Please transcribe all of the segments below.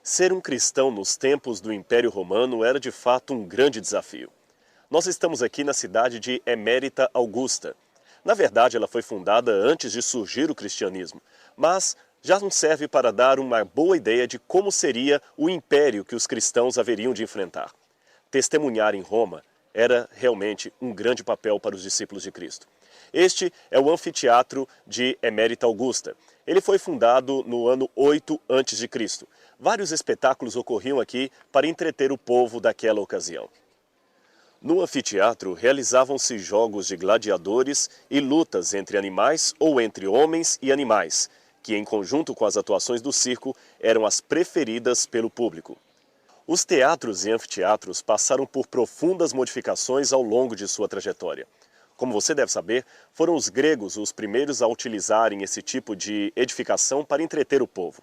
Ser um cristão nos tempos do Império Romano era de fato um grande desafio. Nós estamos aqui na cidade de Emérita Augusta. Na verdade, ela foi fundada antes de surgir o cristianismo, mas já nos serve para dar uma boa ideia de como seria o império que os cristãos haveriam de enfrentar. Testemunhar em Roma era realmente um grande papel para os discípulos de Cristo. Este é o anfiteatro de Emérita Augusta. Ele foi fundado no ano 8 a.C. Vários espetáculos ocorriam aqui para entreter o povo daquela ocasião. No anfiteatro realizavam-se jogos de gladiadores e lutas entre animais ou entre homens e animais, que em conjunto com as atuações do circo eram as preferidas pelo público. Os teatros e anfiteatros passaram por profundas modificações ao longo de sua trajetória. Como você deve saber, foram os gregos os primeiros a utilizarem esse tipo de edificação para entreter o povo.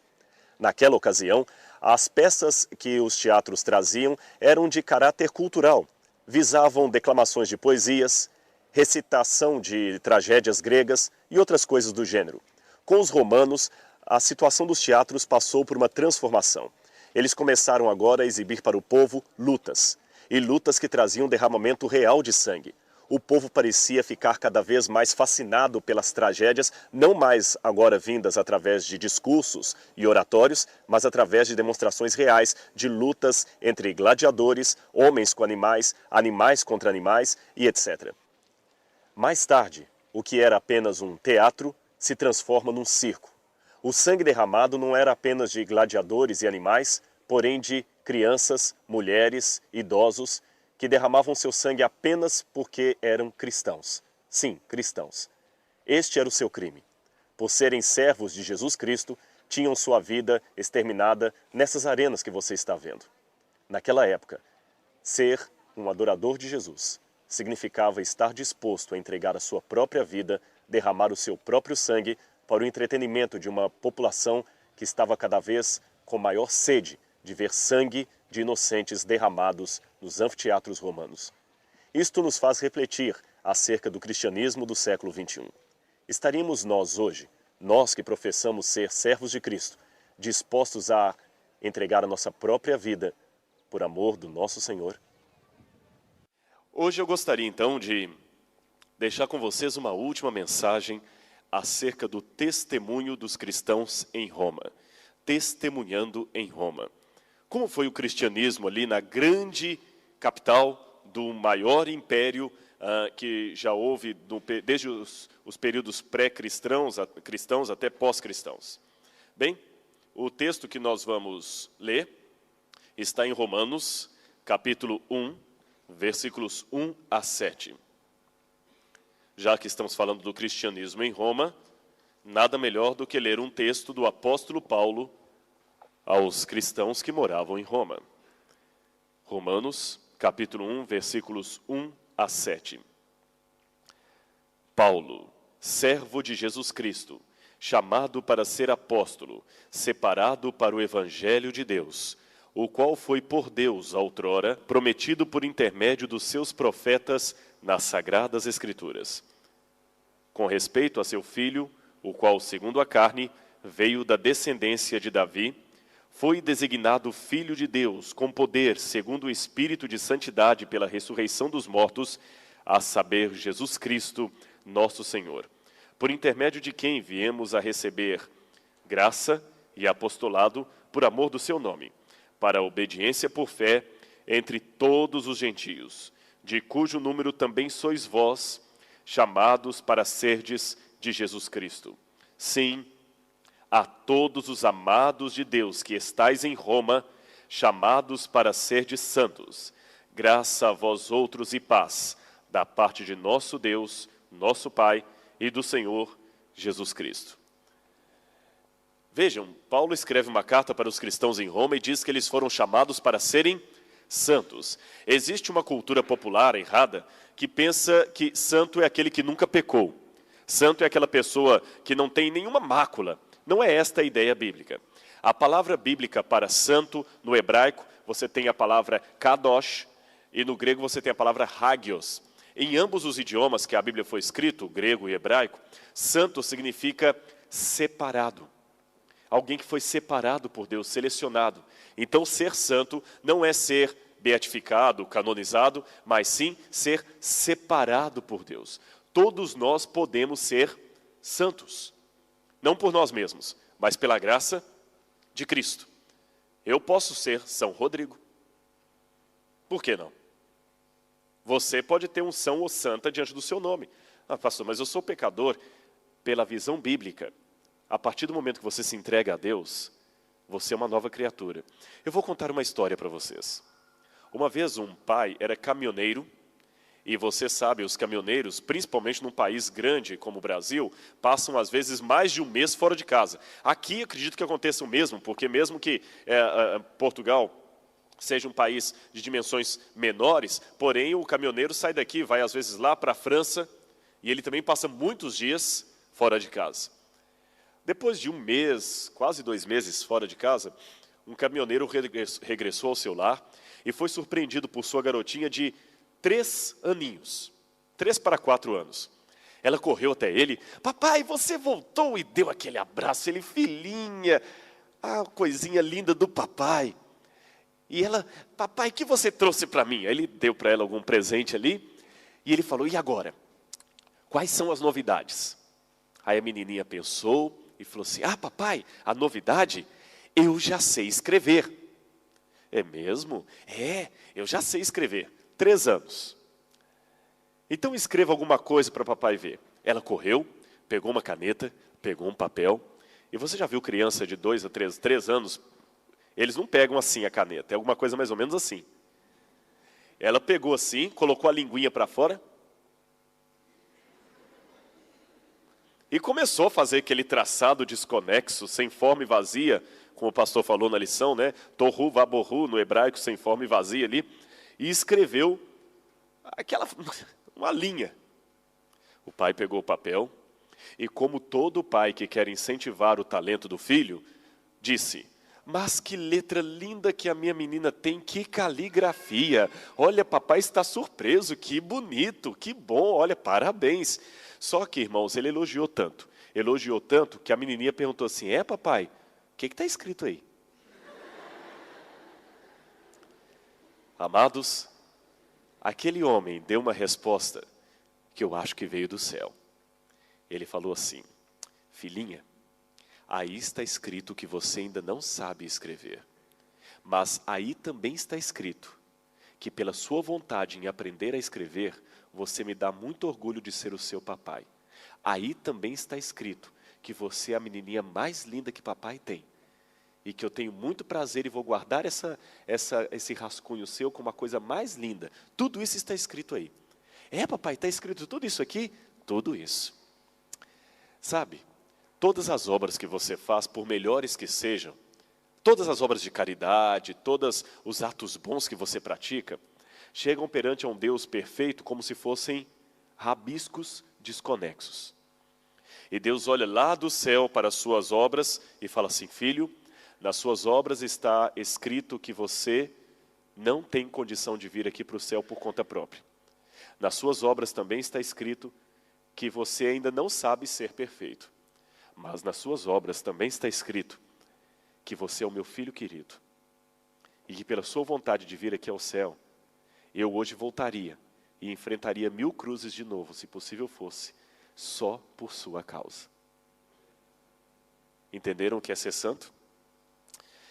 Naquela ocasião, as peças que os teatros traziam eram de caráter cultural, visavam declamações de poesias, recitação de tragédias gregas e outras coisas do gênero. Com os romanos, a situação dos teatros passou por uma transformação. Eles começaram agora a exibir para o povo lutas, e lutas que traziam derramamento real de sangue. O povo parecia ficar cada vez mais fascinado pelas tragédias, não mais agora vindas através de discursos e oratórios, mas através de demonstrações reais de lutas entre gladiadores, homens com animais, animais contra animais e etc. Mais tarde, o que era apenas um teatro se transforma num circo. O sangue derramado não era apenas de gladiadores e animais, porém de crianças, mulheres, idosos, que derramavam seu sangue apenas porque eram cristãos. Sim, cristãos. Este era o seu crime. Por serem servos de Jesus Cristo, tinham sua vida exterminada nessas arenas que você está vendo. Naquela época, ser um adorador de Jesus significava estar disposto a entregar a sua própria vida, derramar o seu próprio sangue para o entretenimento de uma população que estava cada vez com maior sede de ver sangue de inocentes derramados nos anfiteatros romanos. Isto nos faz refletir acerca do cristianismo do século XXI. Estaríamos nós hoje, nós que professamos ser servos de Cristo, dispostos a entregar a nossa própria vida por amor do nosso Senhor? Hoje eu gostaria então de deixar com vocês uma última mensagem acerca do testemunho dos cristãos em Roma. Testemunhando em Roma. Como foi o cristianismo ali na grande capital do maior império que já houve desde os períodos pré-cristãos até pós-cristãos? Bem, o texto que nós vamos ler está em Romanos, capítulo 1, versículos 1 a 7. Já que estamos falando do cristianismo em Roma, nada melhor do que ler um texto do apóstolo Paulo aos cristãos que moravam em Roma. Romanos, capítulo 1, versículos 1 a 7. Paulo, servo de Jesus Cristo, chamado para ser apóstolo, separado para o evangelho de Deus, o qual foi por Deus outrora prometido por intermédio dos seus profetas nas sagradas Escrituras. Com respeito a seu filho, o qual, segundo a carne, veio da descendência de Davi, foi designado Filho de Deus, com poder, segundo o Espírito de Santidade pela ressurreição dos mortos, a saber, Jesus Cristo, nosso Senhor, por intermédio de quem viemos a receber graça e apostolado por amor do seu nome, para a obediência por fé entre todos os gentios, de cujo número também sois vós, chamados para serdes de Jesus Cristo. Sim, a todos os amados de Deus que estais em Roma, chamados para serdes santos, graça a vós outros e paz, da parte de nosso Deus, nosso Pai e do Senhor Jesus Cristo. Vejam, Paulo escreve uma carta para os cristãos em Roma e diz que eles foram chamados para serem santos. Existe uma cultura popular errada que pensa que santo é aquele que nunca pecou. Santo é aquela pessoa que não tem nenhuma mácula. Não é esta a ideia bíblica. A palavra bíblica para santo, no hebraico, você tem a palavra kadosh, e no grego você tem a palavra hagios. Em ambos os idiomas que a Bíblia foi escrito, grego e hebraico, santo significa separado. Alguém que foi separado por Deus, selecionado. Então, ser santo não é ser beatificado, canonizado, mas sim ser separado por Deus. Todos nós podemos ser santos. Não por nós mesmos, mas pela graça de Cristo. Eu posso ser São Rodrigo. Por que não? Você pode ter um são ou santa diante do seu nome. Ah, pastor, mas eu sou pecador. Pela visão bíblica, a partir do momento que você se entrega a Deus, você é uma nova criatura. Eu vou contar uma história para vocês. Uma vez um pai era caminhoneiro, e você sabe, os caminhoneiros, principalmente num país grande como o Brasil, passam às vezes mais de um mês fora de casa. Aqui acredito que aconteça o mesmo, porque mesmo que Portugal seja um país de dimensões menores, porém o caminhoneiro sai daqui, vai às vezes lá para a França, e ele também passa muitos dias fora de casa. Depois de um mês, quase 2 meses fora de casa, um caminhoneiro regressou ao seu lar e foi surpreendido por sua garotinha de 3 aninhos, 3 para 4 anos. Ela correu até ele, papai, você voltou, e deu aquele abraço, ele, filhinha, a coisinha linda do papai. E ela, papai, o que você trouxe para mim? Aí ele deu para ela algum presente ali, e ele falou, e agora? Quais são as novidades? Aí a menininha pensou e falou assim, papai, a novidade, eu já sei escrever. É mesmo? Eu já sei escrever. 3 anos. Então escreva alguma coisa para papai ver. Ela correu, pegou uma caneta, pegou um papel, e você já viu criança de 2 a 3 anos, eles não pegam assim a caneta, é alguma coisa mais ou menos assim. Ela pegou assim, colocou a linguinha para fora, e começou a fazer aquele traçado desconexo, sem forma e vazia, como o pastor falou na lição, né? Tohu vabohu, no hebraico, sem forma e vazia ali, e escreveu uma linha. O pai pegou o papel, e como todo pai que quer incentivar o talento do filho, disse, mas que letra linda que a minha menina tem, que caligrafia. Olha, papai está surpreso, que bonito, que bom, olha, parabéns. Só que, irmãos, ele elogiou tanto que a menininha perguntou assim, papai, o que está escrito aí? Amados, aquele homem deu uma resposta que eu acho que veio do céu. Ele falou assim, filhinha, aí está escrito que você ainda não sabe escrever, mas aí também está escrito que pela sua vontade em aprender a escrever, você me dá muito orgulho de ser o seu papai. Aí também está escrito que você é a menininha mais linda que papai tem. E que eu tenho muito prazer e vou guardar esse rascunho seu como a coisa mais linda. Tudo isso está escrito aí. Papai, está escrito tudo isso aqui? Tudo isso. Sabe, todas as obras que você faz, por melhores que sejam, todas as obras de caridade, todos os atos bons que você pratica, chegam perante a um Deus perfeito como se fossem rabiscos desconexos. E Deus olha lá do céu para as suas obras e fala assim, filho, nas suas obras está escrito que você não tem condição de vir aqui para o céu por conta própria. Nas suas obras também está escrito que você ainda não sabe ser perfeito. Mas nas suas obras também está escrito que você é o meu filho querido. E que pela sua vontade de vir aqui ao céu, eu hoje voltaria e enfrentaria 1000 cruzes de novo, se possível fosse, só por sua causa. Entenderam o que é ser santo?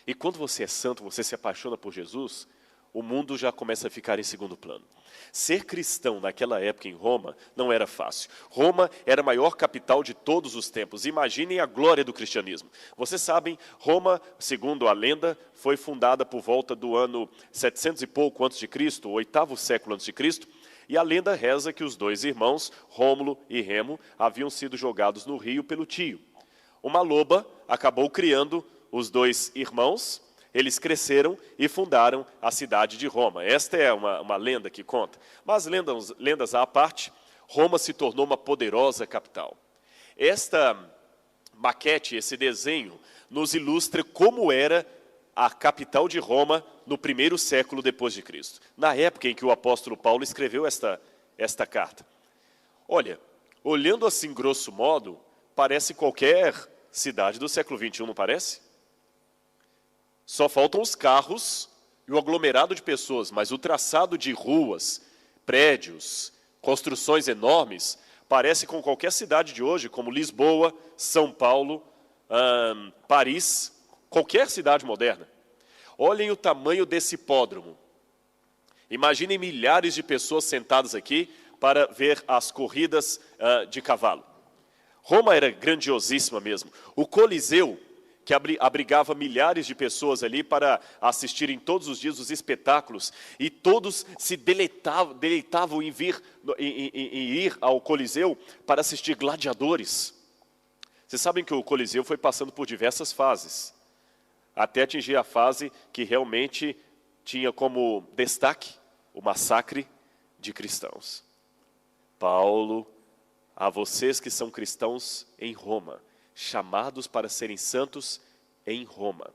E quando você é santo, você se apaixona por Jesus, o mundo já começa a ficar em segundo plano. Ser cristão naquela época em Roma não era fácil. Roma era a maior capital de todos os tempos. Imaginem a glória do cristianismo. Vocês sabem, Roma, segundo a lenda, foi fundada por volta do ano 700 e pouco antes de Cristo, o 8º século antes de Cristo, e a lenda reza que os 2 irmãos, Rômulo e Remo, haviam sido jogados no rio pelo tio. Uma loba acabou criando os 2 irmãos. Eles cresceram e fundaram a cidade de Roma. Esta é uma lenda que conta. Mas lendas à parte, Roma se tornou uma poderosa capital. Esta maquete, esse desenho, nos ilustra como era a capital de Roma no 1º século depois de Cristo. Na época em que o apóstolo Paulo escreveu esta carta. Olha, olhando assim grosso modo, parece qualquer cidade do século XXI, não parece? Só faltam os carros e o aglomerado de pessoas, mas o traçado de ruas, prédios, construções enormes, parece com qualquer cidade de hoje, como Lisboa, São Paulo, Paris, qualquer cidade moderna. Olhem o tamanho desse hipódromo. Imaginem milhares de pessoas sentadas aqui para ver as corridas de cavalo. Roma era grandiosíssima mesmo. O Coliseu, que abrigava milhares de pessoas ali para assistirem todos os dias os espetáculos, e todos se deleitavam em ir ao Coliseu para assistir gladiadores. Vocês sabem que o Coliseu foi passando por diversas fases, até atingir a fase que realmente tinha como destaque o massacre de cristãos. Paulo, a vocês que são cristãos em Roma, chamados para serem santos em Roma.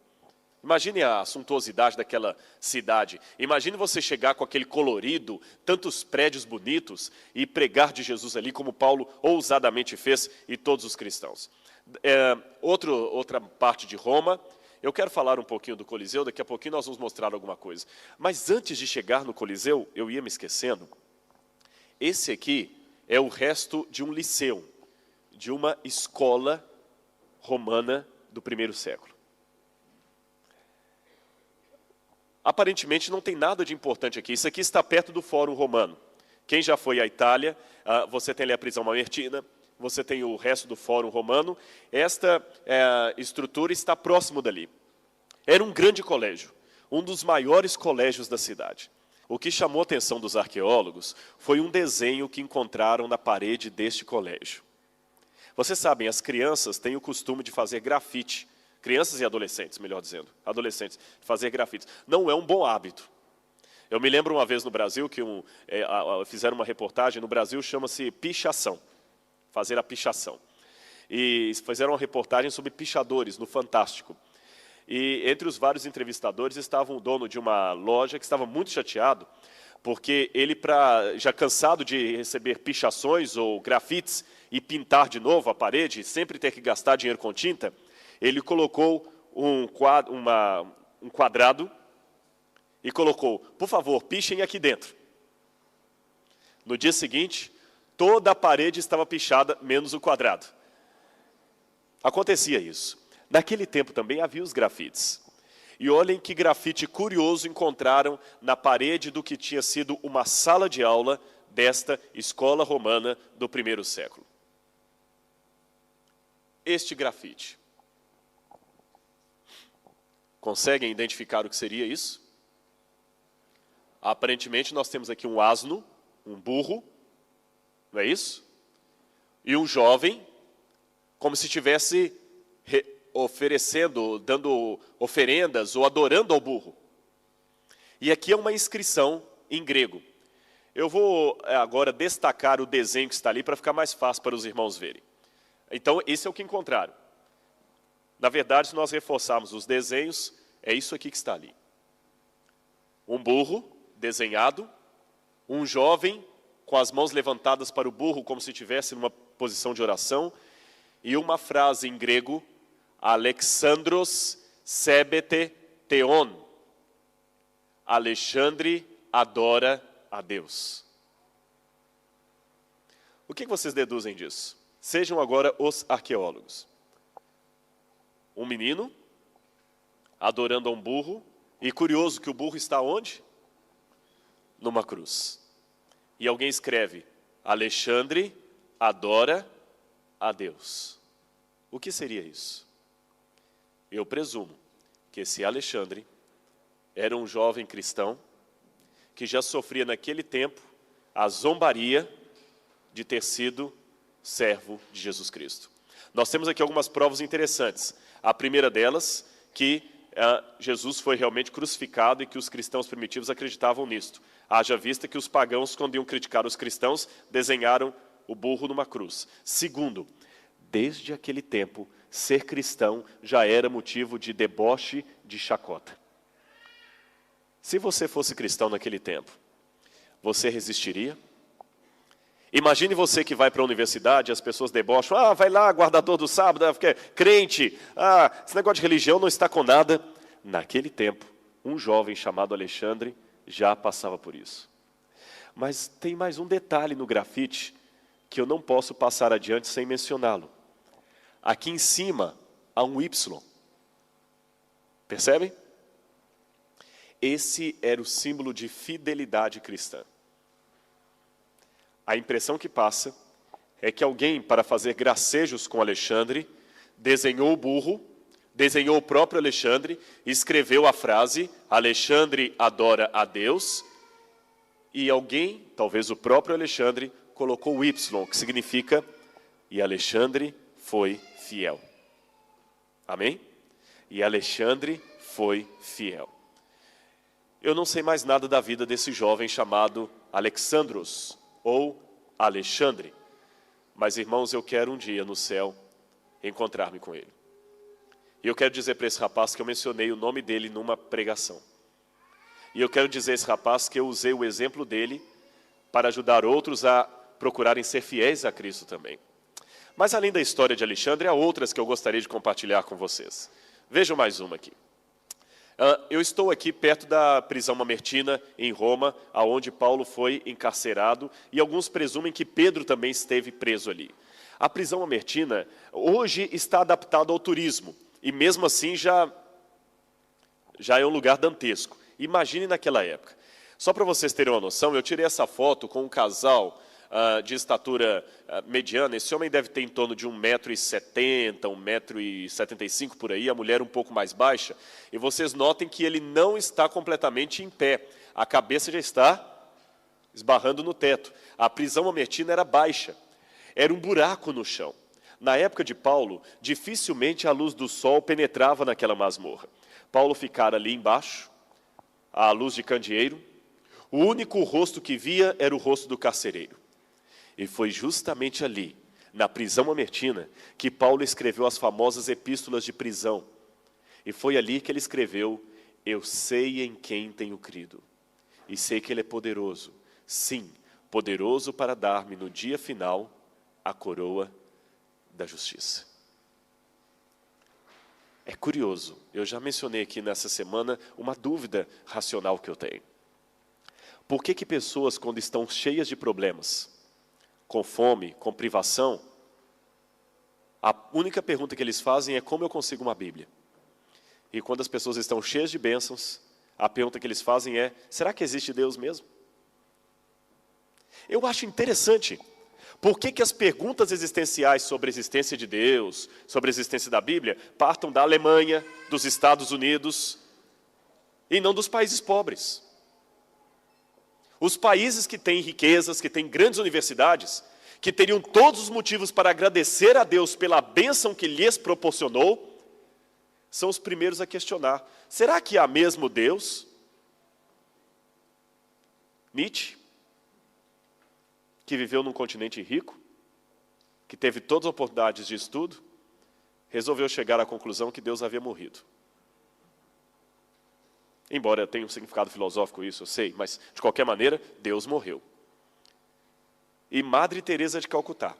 Imagine a suntuosidade daquela cidade. Imagine você chegar com aquele colorido, tantos prédios bonitos, e pregar de Jesus ali, como Paulo ousadamente fez, e todos os cristãos. Outra parte de Roma, eu quero falar um pouquinho do Coliseu, daqui a pouquinho nós vamos mostrar alguma coisa. Mas antes de chegar no Coliseu, eu ia me esquecendo, esse aqui é o resto de um liceu, de uma escola romana do primeiro século. Aparentemente não tem nada de importante aqui. Isso aqui está perto do Fórum Romano. Quem já foi à Itália, você tem ali a prisão Mamertina, você tem o resto do Fórum Romano. Esta estrutura está próximo dali. Era um grande colégio, um dos maiores colégios da cidade. O que chamou a atenção dos arqueólogos foi um desenho que encontraram na parede deste colégio. Vocês sabem, as crianças têm o costume de fazer grafite. Crianças e adolescentes, melhor dizendo. Adolescentes, fazer grafites. Não é um bom hábito. Eu me lembro uma vez no Brasil que fizeram uma reportagem, no Brasil chama-se pichação. Fazer a pichação. E fizeram uma reportagem sobre pichadores no Fantástico. E entre os vários entrevistadores estava um dono de uma loja que estava muito chateado, porque ele, já cansado de receber pichações ou grafites e pintar de novo a parede, e sempre ter que gastar dinheiro com tinta, ele colocou um quadrado e colocou, por favor, pichem aqui dentro. No dia seguinte, toda a parede estava pichada, menos o quadrado. Acontecia isso. Naquele tempo também havia os grafites. E olhem que grafite curioso encontraram na parede do que tinha sido uma sala de aula desta escola romana do primeiro século. Este grafite. Conseguem identificar o que seria isso? Aparentemente nós temos aqui um asno, um burro, não é isso? E um jovem, como se estivesse oferecendo, dando oferendas ou adorando ao burro. E aqui é uma inscrição em grego. Eu vou agora destacar o desenho que está ali para ficar mais fácil para os irmãos verem. Então, esse é o que encontraram. Na verdade, se nós reforçarmos os desenhos, é isso aqui que está ali. Um burro desenhado, um jovem com as mãos levantadas para o burro, como se estivesse numa posição de oração, e uma frase em grego, Alexandros sebete theon. Alexandre adora a Deus. O que vocês deduzem disso? Sejam agora os arqueólogos. Um menino adorando a um burro, e curioso que o burro está onde? Numa cruz. E alguém escreve, Alexandre adora a Deus. O que seria isso? Eu presumo que esse Alexandre era um jovem cristão que já sofria naquele tempo a zombaria de ter sido servo de Jesus Cristo. Nós temos aqui algumas provas interessantes. A primeira delas, que Jesus foi realmente crucificado e que os cristãos primitivos acreditavam nisto. Haja vista que os pagãos, quando iam criticar os cristãos, desenharam o burro numa cruz. Segundo, desde aquele tempo, ser cristão já era motivo de deboche, de chacota. Se você fosse cristão naquele tempo, você resistiria? Imagine você que vai para a universidade, as pessoas debocham, vai lá, guardador do sábado, crente, esse negócio de religião não está com nada. Naquele tempo, um jovem chamado Alexandre já passava por isso. Mas tem mais um detalhe no grafite que eu não posso passar adiante sem mencioná-lo. Aqui em cima há um Y. Percebem? Esse era o símbolo de fidelidade cristã. A impressão que passa é que alguém, para fazer gracejos com Alexandre, desenhou o burro, desenhou o próprio Alexandre, escreveu a frase, Alexandre adora a Deus, e alguém, talvez o próprio Alexandre, colocou o Y, que significa, e Alexandre foi fiel. Amém? E Alexandre foi fiel. Eu não sei mais nada da vida desse jovem chamado Alexandros, ou Alexandre. Mas, irmãos, eu quero um dia no céu encontrar-me com ele. E eu quero dizer para esse rapaz que eu mencionei o nome dele numa pregação. E eu quero dizer a esse rapaz que eu usei o exemplo dele para ajudar outros a procurarem ser fiéis a Cristo também. Mas além da história de Alexandre, há outras que eu gostaria de compartilhar com vocês. Vejam mais uma aqui. Eu estou aqui perto da prisão Mamertina, em Roma, onde Paulo foi encarcerado, e alguns presumem que Pedro também esteve preso ali. A prisão Mamertina hoje está adaptada ao turismo, e mesmo assim já é um lugar dantesco. Imagine naquela época. Só para vocês terem uma noção, eu tirei essa foto com um casal de estatura mediana. Esse homem deve ter em torno de 1,70 m, 1,75 m por aí, a mulher um pouco mais baixa. E vocês notem que ele não está completamente em pé. A cabeça já está esbarrando no teto. A prisão Mamertina era baixa. Era um buraco no chão. Na época de Paulo, dificilmente a luz do sol penetrava naquela masmorra. Paulo ficara ali embaixo, à luz de candeeiro. O único rosto que via era o rosto do carcereiro. E foi justamente ali, na prisão Mamertina, que Paulo escreveu as famosas epístolas de prisão. E foi ali que ele escreveu, eu sei em quem tenho crido, e sei que ele é poderoso, sim, poderoso para dar-me no dia final a coroa da justiça. É curioso, eu já mencionei aqui nessa semana uma dúvida racional que eu tenho. Por que pessoas, quando estão cheias de problemas, com fome, com privação, a única pergunta que eles fazem é como eu consigo uma Bíblia? E quando as pessoas estão cheias de bênçãos, a pergunta que eles fazem é, será que existe Deus mesmo? Eu acho interessante. Por que as perguntas existenciais sobre a existência de Deus, sobre a existência da Bíblia, partam da Alemanha, dos Estados Unidos, e não dos países pobres? Os países que têm riquezas, que têm grandes universidades, que teriam todos os motivos para agradecer a Deus pela bênção que lhes proporcionou, são os primeiros a questionar. Será que há mesmo Deus? Nietzsche, que viveu num continente rico, que teve todas as oportunidades de estudo, resolveu chegar à conclusão que Deus havia morrido. Embora tenha um significado filosófico isso, eu sei, mas de qualquer maneira, Deus morreu. E Madre Teresa de Calcutá,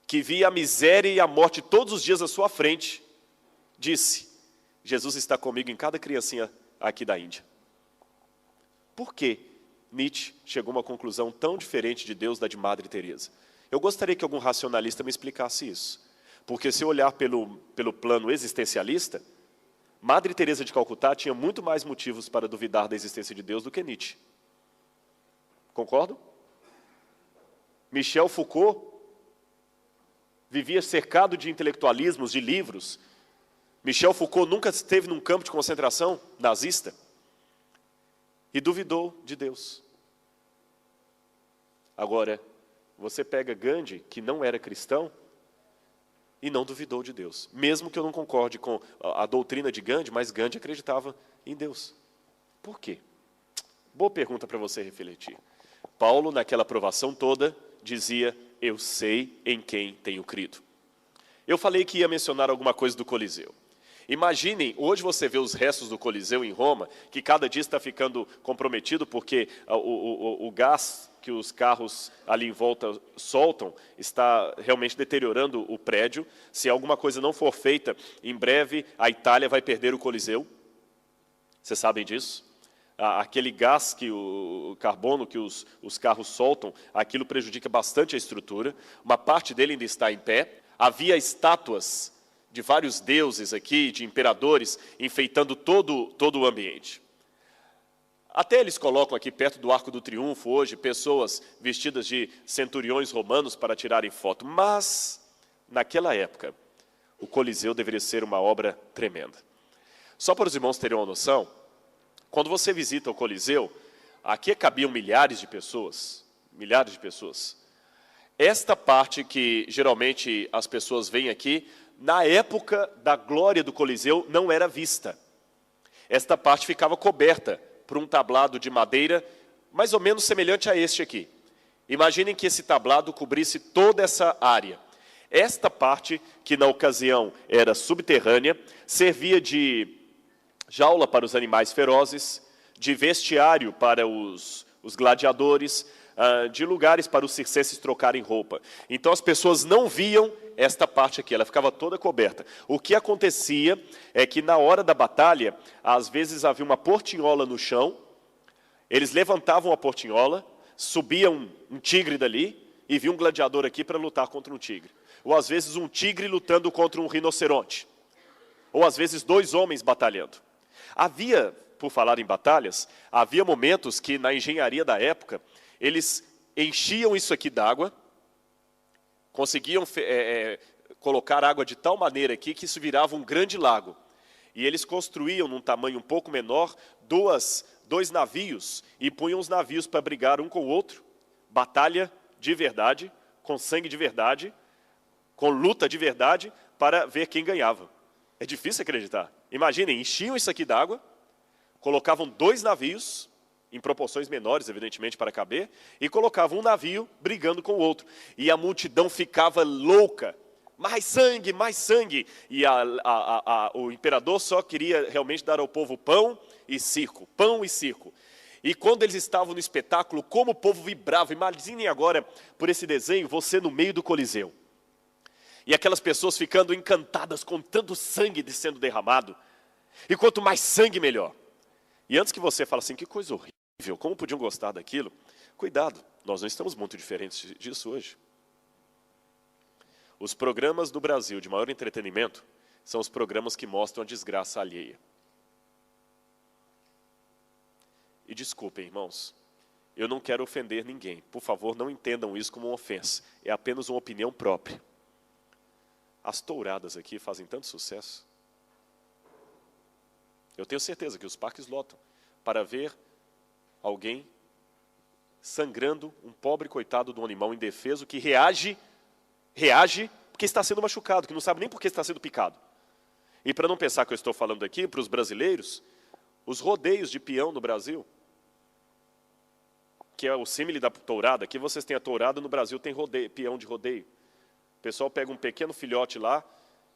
que via a miséria e a morte todos os dias à sua frente, disse, Jesus está comigo em cada criancinha aqui da Índia. Por que Nietzsche chegou a uma conclusão tão diferente de Deus da de Madre Teresa? Eu gostaria que algum racionalista me explicasse isso. Porque se eu olhar pelo plano existencialista, Madre Teresa de Calcutá tinha muito mais motivos para duvidar da existência de Deus do que Nietzsche. Concordam? Michel Foucault vivia cercado de intelectualismos, de livros. Michel Foucault nunca esteve num campo de concentração nazista e duvidou de Deus. Agora, você pega Gandhi, que não era cristão, e não duvidou de Deus. Mesmo que eu não concorde com a doutrina de Gandhi, mas Gandhi acreditava em Deus. Por quê? Boa pergunta para você refletir. Paulo, naquela provação toda, dizia, eu sei em quem tenho crido. Eu falei que ia mencionar alguma coisa do Coliseu. Imaginem, hoje você vê os restos do Coliseu em Roma, que cada dia está ficando comprometido porque o gás que os carros ali em volta soltam está realmente deteriorando o prédio. Se alguma coisa não for feita, em breve a Itália vai perder o Coliseu. Vocês sabem disso? Aquele gás, o carbono que os carros soltam, aquilo prejudica bastante a estrutura. Uma parte dele ainda está em pé. Havia estátuas de vários deuses aqui, de imperadores, enfeitando todo o ambiente. Até eles colocam aqui perto do Arco do Triunfo hoje pessoas vestidas de centuriões romanos para tirarem foto. Mas, naquela época, o Coliseu deveria ser uma obra tremenda. Só para os irmãos terem uma noção, quando você visita o Coliseu, aqui cabiam milhares de pessoas, milhares de pessoas. Esta parte que geralmente as pessoas veem aqui, na época da glória do Coliseu, não era vista. Esta parte ficava coberta por um tablado de madeira, mais ou menos semelhante a este aqui. Imaginem que esse tablado cobrisse toda essa área. Esta parte, que na ocasião era subterrânea, servia de jaula para os animais ferozes, de vestiário para os gladiadores, de lugares para os circenses trocarem roupa. Então as pessoas não viam esta parte aqui, ela ficava toda coberta. O que acontecia é que na hora da batalha, às vezes havia uma portinhola no chão, eles levantavam a portinhola, subia um tigre dali e via um gladiador aqui para lutar contra um tigre. Ou às vezes um tigre lutando contra um rinoceronte. Ou às vezes 2 homens batalhando. Havia, por falar em batalhas, havia momentos que na engenharia da época, eles enchiam isso aqui d'água, conseguiam colocar água de tal maneira aqui que isso virava um grande lago. E eles construíam, num tamanho um pouco menor, 2 navios e punham os navios para brigar um com o outro. Batalha de verdade, com sangue de verdade, com luta de verdade, para ver quem ganhava. É difícil acreditar. Imaginem, enchiam isso aqui d'água, colocavam 2 navios, em proporções menores, evidentemente, para caber, e colocavam um navio brigando com o outro. E a multidão ficava louca. Mais sangue, mais sangue. E o imperador só queria realmente dar ao povo pão e circo. Pão e circo. E quando eles estavam no espetáculo, como o povo vibrava. Imaginem agora, por esse desenho, você no meio do Coliseu. E aquelas pessoas ficando encantadas com tanto sangue sendo derramado. E quanto mais sangue, melhor. E antes que você fale assim, que coisa horrível, como podiam gostar daquilo? Cuidado, nós não estamos muito diferentes disso hoje. Os programas do Brasil de maior entretenimento são os programas que mostram a desgraça alheia. E desculpem, irmãos, eu não quero ofender ninguém. Por favor, não entendam isso como uma ofensa. É apenas uma opinião própria. As touradas aqui fazem tanto sucesso. Eu tenho certeza que os parques lotam para ver alguém sangrando, um pobre coitado de um animal indefeso que reage porque está sendo machucado, que não sabe nem por que está sendo picado. E para não pensar que eu estou falando aqui, para os brasileiros, os rodeios de peão no Brasil, que é o símile da tourada, aqui vocês têm a tourada, no Brasil tem peão de rodeio. O pessoal pega um pequeno filhote lá,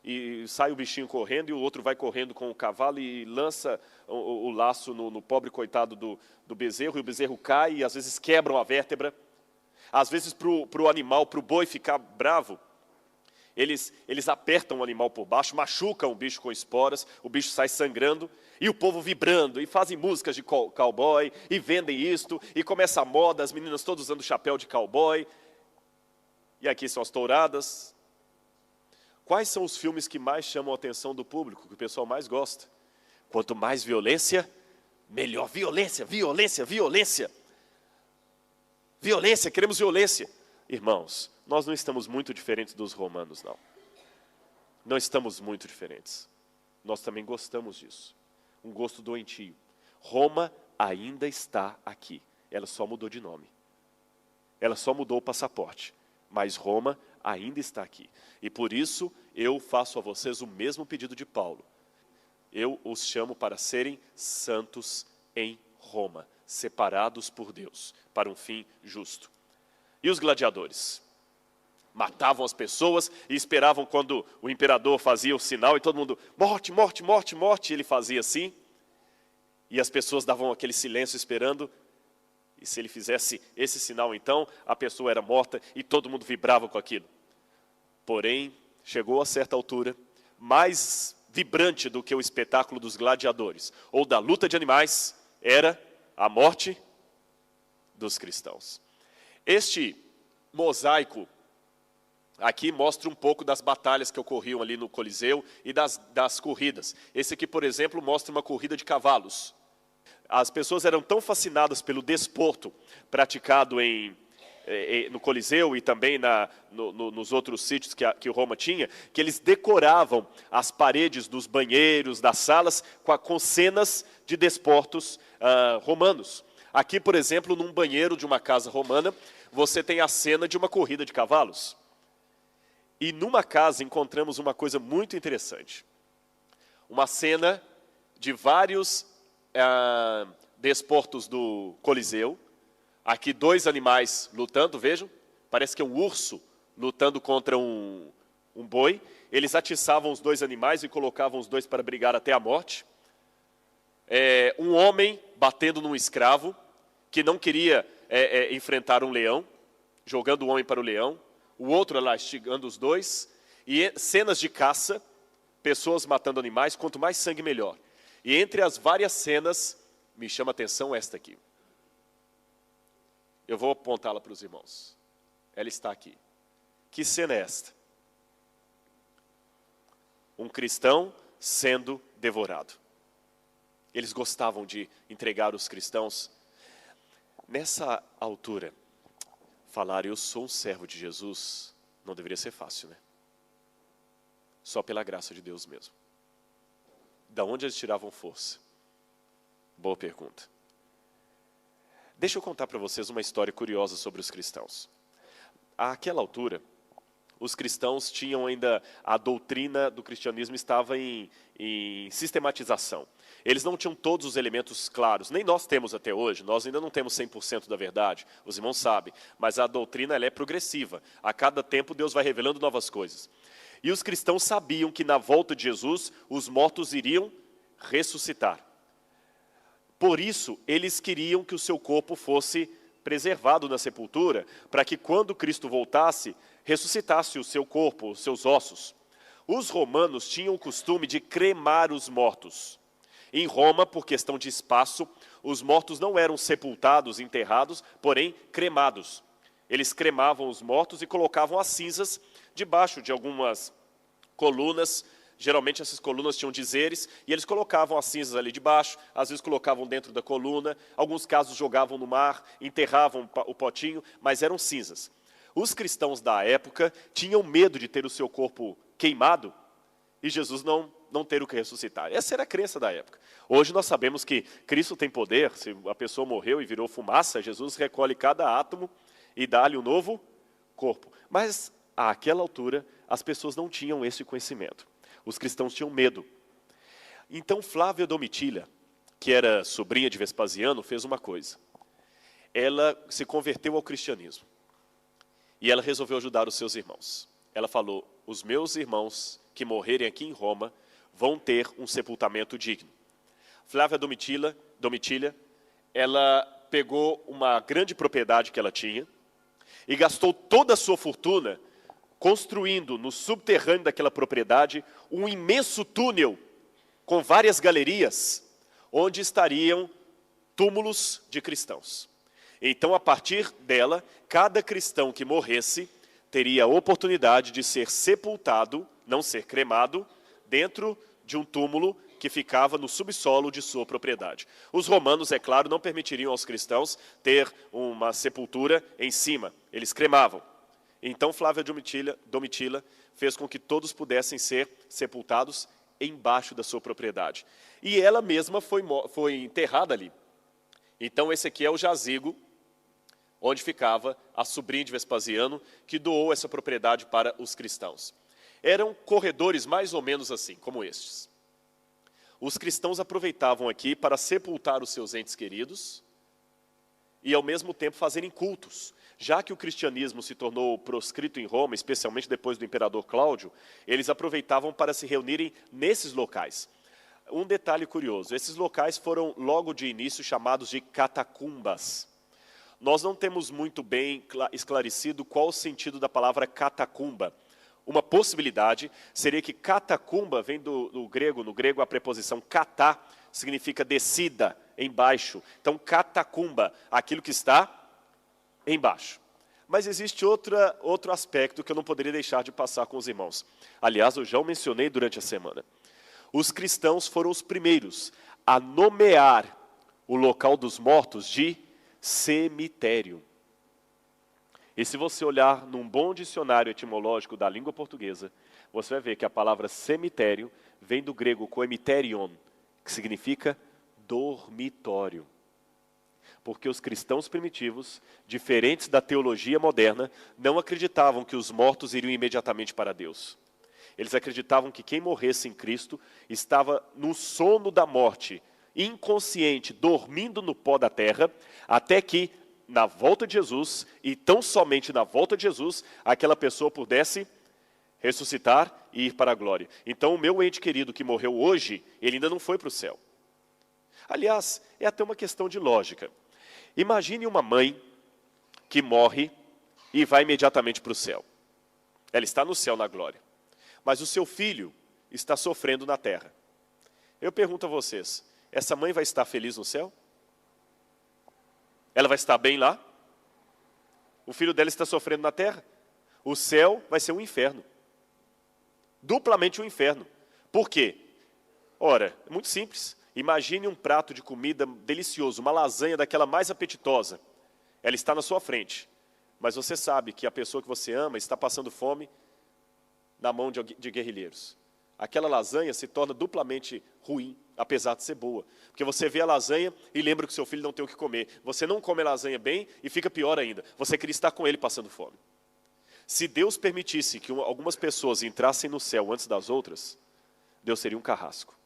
e sai o bichinho correndo, e o outro vai correndo com o cavalo e lança o laço no pobre coitado do bezerro, e o bezerro cai, e às vezes quebram a vértebra. Às vezes, para o animal, para o boi ficar bravo, eles apertam o animal por baixo, machucam o bicho com esporas, o bicho sai sangrando, e o povo vibrando, e fazem músicas de cowboy, e vendem isto, e começa a moda, as meninas todas usando chapéu de cowboy. E aqui são as touradas. Quais são os filmes que mais chamam a atenção do público, que o pessoal mais gosta? Quanto mais violência, melhor. Violência, violência, violência. Violência, queremos violência. Irmãos, nós não estamos muito diferentes dos romanos, não. Não estamos muito diferentes. Nós também gostamos disso. Um gosto doentio. Roma ainda está aqui. Ela só mudou de nome. Ela só mudou o passaporte. Mas Roma ainda está aqui. E por isso eu faço a vocês o mesmo pedido de Paulo. Eu os chamo para serem santos em Roma, separados por Deus, para um fim justo. E os gladiadores? Matavam as pessoas e esperavam quando o imperador fazia o sinal e todo mundo, morte, morte, morte, morte, ele fazia assim. E as pessoas davam aquele silêncio esperando, e se ele fizesse esse sinal então, a pessoa era morta e todo mundo vibrava com aquilo. Porém, chegou a certa altura, mais vibrante do que o espetáculo dos gladiadores, ou da luta de animais, era a morte dos cristãos. Este mosaico aqui mostra um pouco das batalhas que ocorriam ali no Coliseu e das corridas. Esse aqui, por exemplo, mostra uma corrida de cavalos. As pessoas eram tão fascinadas pelo desporto praticado no Coliseu e também nos outros sítios que Roma tinha, que eles decoravam as paredes dos banheiros, das salas, com cenas de desportos romanos. Aqui, por exemplo, num banheiro de uma casa romana, você tem a cena de uma corrida de cavalos. E numa casa encontramos uma coisa muito interessante. Uma cena de vários desportos do Coliseu. Aqui 2 animais lutando, vejam. Parece que é um urso lutando contra um boi. Eles atiçavam os 2 animais e colocavam os 2 para brigar até a morte. Um homem batendo num escravo que não queria enfrentar um leão, jogando o homem para o leão. O outro lá instigando os 2. E cenas de caça, pessoas matando animais, quanto mais sangue melhor. E entre as várias cenas, me chama a atenção esta aqui. Eu vou apontá-la para os irmãos. Ela está aqui. Que cena é esta? Um cristão sendo devorado. Eles gostavam de entregar os cristãos. Nessa altura, falar eu sou um servo de Jesus, não deveria ser fácil, né? Só pela graça de Deus mesmo. Da onde eles tiravam força? Boa pergunta. Deixa eu contar para vocês uma história curiosa sobre os cristãos. Àquela altura, os cristãos tinham ainda, a doutrina do cristianismo estava em sistematização. Eles não tinham todos os elementos claros, nem nós temos até hoje, nós ainda não temos 100% da verdade, os irmãos sabem, mas a doutrina ela é progressiva, a cada tempo Deus vai revelando novas coisas. E os cristãos sabiam que na volta de Jesus, os mortos iriam ressuscitar. Por isso, eles queriam que o seu corpo fosse preservado na sepultura, para que quando Cristo voltasse, ressuscitasse o seu corpo, os seus ossos. Os romanos tinham o costume de cremar os mortos. Em Roma, por questão de espaço, os mortos não eram sepultados, enterrados, porém cremados. Eles cremavam os mortos e colocavam as cinzas debaixo de algumas colunas. Geralmente essas colunas tinham dizeres, e eles colocavam as cinzas ali debaixo, às vezes colocavam dentro da coluna, alguns casos jogavam no mar, enterravam o potinho, mas eram cinzas. Os cristãos da época tinham medo de ter o seu corpo queimado e Jesus não ter o que ressuscitar. Essa era a crença da época. Hoje nós sabemos que Cristo tem poder, se a pessoa morreu e virou fumaça, Jesus recolhe cada átomo e dá-lhe um novo corpo. Mas, àquela altura, as pessoas não tinham esse conhecimento. Os cristãos tinham medo. Então, Flávia Domitila, que era sobrinha de Vespasiano, fez uma coisa. Ela se converteu ao cristianismo. E ela resolveu ajudar os seus irmãos. Ela falou, os meus irmãos que morrerem aqui em Roma vão ter um sepultamento digno. Flávia Domitila, ela pegou uma grande propriedade que ela tinha e gastou toda a sua fortuna construindo no subterrâneo daquela propriedade um imenso túnel com várias galerias, onde estariam túmulos de cristãos. Então, a partir dela, cada cristão que morresse teria a oportunidade de ser sepultado, não ser cremado, dentro de um túmulo que ficava no subsolo de sua propriedade. Os romanos, é claro, não permitiriam aos cristãos ter uma sepultura em cima, eles cremavam. Então, Flávia Domitila fez com que todos pudessem ser sepultados embaixo da sua propriedade. E ela mesma foi enterrada ali. Então, esse aqui é o jazigo, onde ficava a sobrinha de Vespasiano, que doou essa propriedade para os cristãos. Eram corredores mais ou menos assim, como estes. Os cristãos aproveitavam aqui para sepultar os seus entes queridos e, ao mesmo tempo, fazerem cultos. Já que o cristianismo se tornou proscrito em Roma, especialmente depois do imperador Cláudio, eles aproveitavam para se reunirem nesses locais. Um detalhe curioso, esses locais foram logo de início chamados de catacumbas. Nós não temos muito bem esclarecido qual o sentido da palavra catacumba. Uma possibilidade seria que catacumba vem do grego, no grego a preposição katá significa descida, embaixo. Então catacumba, aquilo que está embaixo. Mas existe outro aspecto que eu não poderia deixar de passar com os irmãos. Aliás, eu já o mencionei durante a semana. Os cristãos foram os primeiros a nomear o local dos mortos de cemitério. E se você olhar num bom dicionário etimológico da língua portuguesa, você vai ver que a palavra cemitério vem do grego koemiterion, que significa dormitório. Porque os cristãos primitivos, diferentes da teologia moderna, não acreditavam que os mortos iriam imediatamente para Deus. Eles acreditavam que quem morresse em Cristo estava no sono da morte, inconsciente, dormindo no pó da terra, até que, na volta de Jesus, e tão somente na volta de Jesus, aquela pessoa pudesse ressuscitar e ir para a glória. Então, o meu ente querido que morreu hoje, ele ainda não foi para o céu. Aliás, é até uma questão de lógica. Imagine uma mãe que morre e vai imediatamente para o céu. Ela está no céu, na glória. Mas o seu filho está sofrendo na terra. Eu pergunto a vocês, essa mãe vai estar feliz no céu? Ela vai estar bem lá? O filho dela está sofrendo na terra? O céu vai ser um inferno. Duplamente um inferno. Por quê? Ora, é muito simples. Imagine um prato de comida delicioso, uma lasanha daquela mais apetitosa. Ela está na sua frente. Mas você sabe que a pessoa que você ama está passando fome na mão de guerrilheiros. Aquela lasanha se torna duplamente ruim, apesar de ser boa. Porque você vê a lasanha e lembra que seu filho não tem o que comer. Você não come a lasanha bem e fica pior ainda. Você queria estar com ele passando fome. Se Deus permitisse que algumas pessoas entrassem no céu antes das outras, Deus seria um carrasco.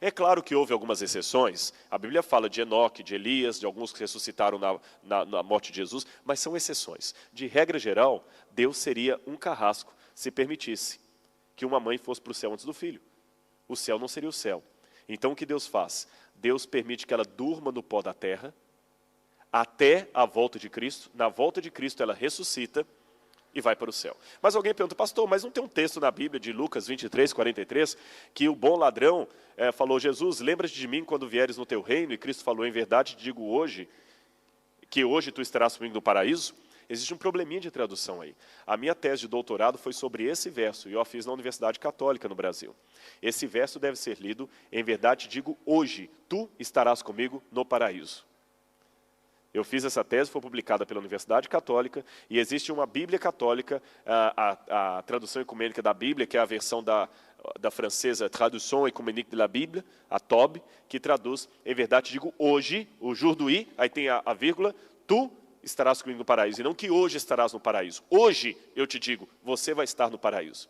É claro que houve algumas exceções. A Bíblia fala de Enoque, de Elias, de alguns que ressuscitaram na morte de Jesus, mas são exceções. De regra geral, Deus seria um carrasco se permitisse que uma mãe fosse para o céu antes do filho. O céu não seria o céu. Então o que Deus faz? Deus permite que ela durma no pó da terra até a volta de Cristo. Na volta de Cristo ela ressuscita e vai para o céu. Mas alguém pergunta, pastor, mas não tem um texto na Bíblia de Lucas 23, 43, que o bom ladrão falou, Jesus, lembra-te de mim quando vieres no teu reino? E Cristo falou, em verdade, te digo hoje, que hoje tu estarás comigo no paraíso? Existe um probleminha de tradução aí. A minha tese de doutorado foi sobre esse verso, e eu a fiz na Universidade Católica no Brasil. Esse verso deve ser lido, em verdade, te digo hoje, tu estarás comigo no paraíso. Eu fiz essa tese, foi publicada pela Universidade Católica, e existe uma Bíblia Católica, a tradução ecumênica da Bíblia, que é a versão da francesa Traduction Écuménique de la Bible, a TOB, que traduz, em verdade, digo hoje, o jour d'hui, aí tem a vírgula, tu estarás comigo no paraíso, e não que hoje estarás no paraíso. Hoje, eu te digo, você vai estar no paraíso.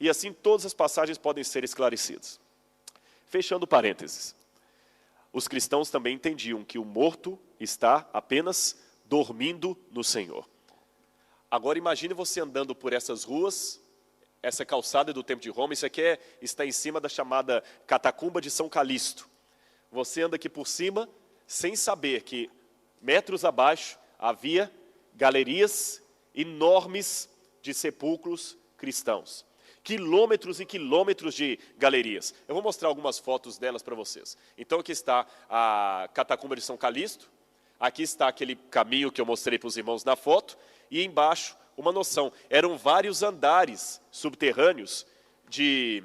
E assim, todas as passagens podem ser esclarecidas. Fechando parênteses. Os cristãos também entendiam que o morto está apenas dormindo no Senhor. Agora imagine você andando por essas ruas, essa calçada do Templo de Roma, isso aqui está em cima da chamada Catacumba de São Calixto. Você anda aqui por cima, sem saber que metros abaixo havia galerias enormes de sepulcros cristãos. Quilômetros e quilômetros de galerias. Eu vou mostrar algumas fotos delas para vocês. Então aqui está a Catacumba de São Calixto, aqui está aquele caminho que eu mostrei para os irmãos na foto, e embaixo uma noção. Eram vários andares subterrâneos de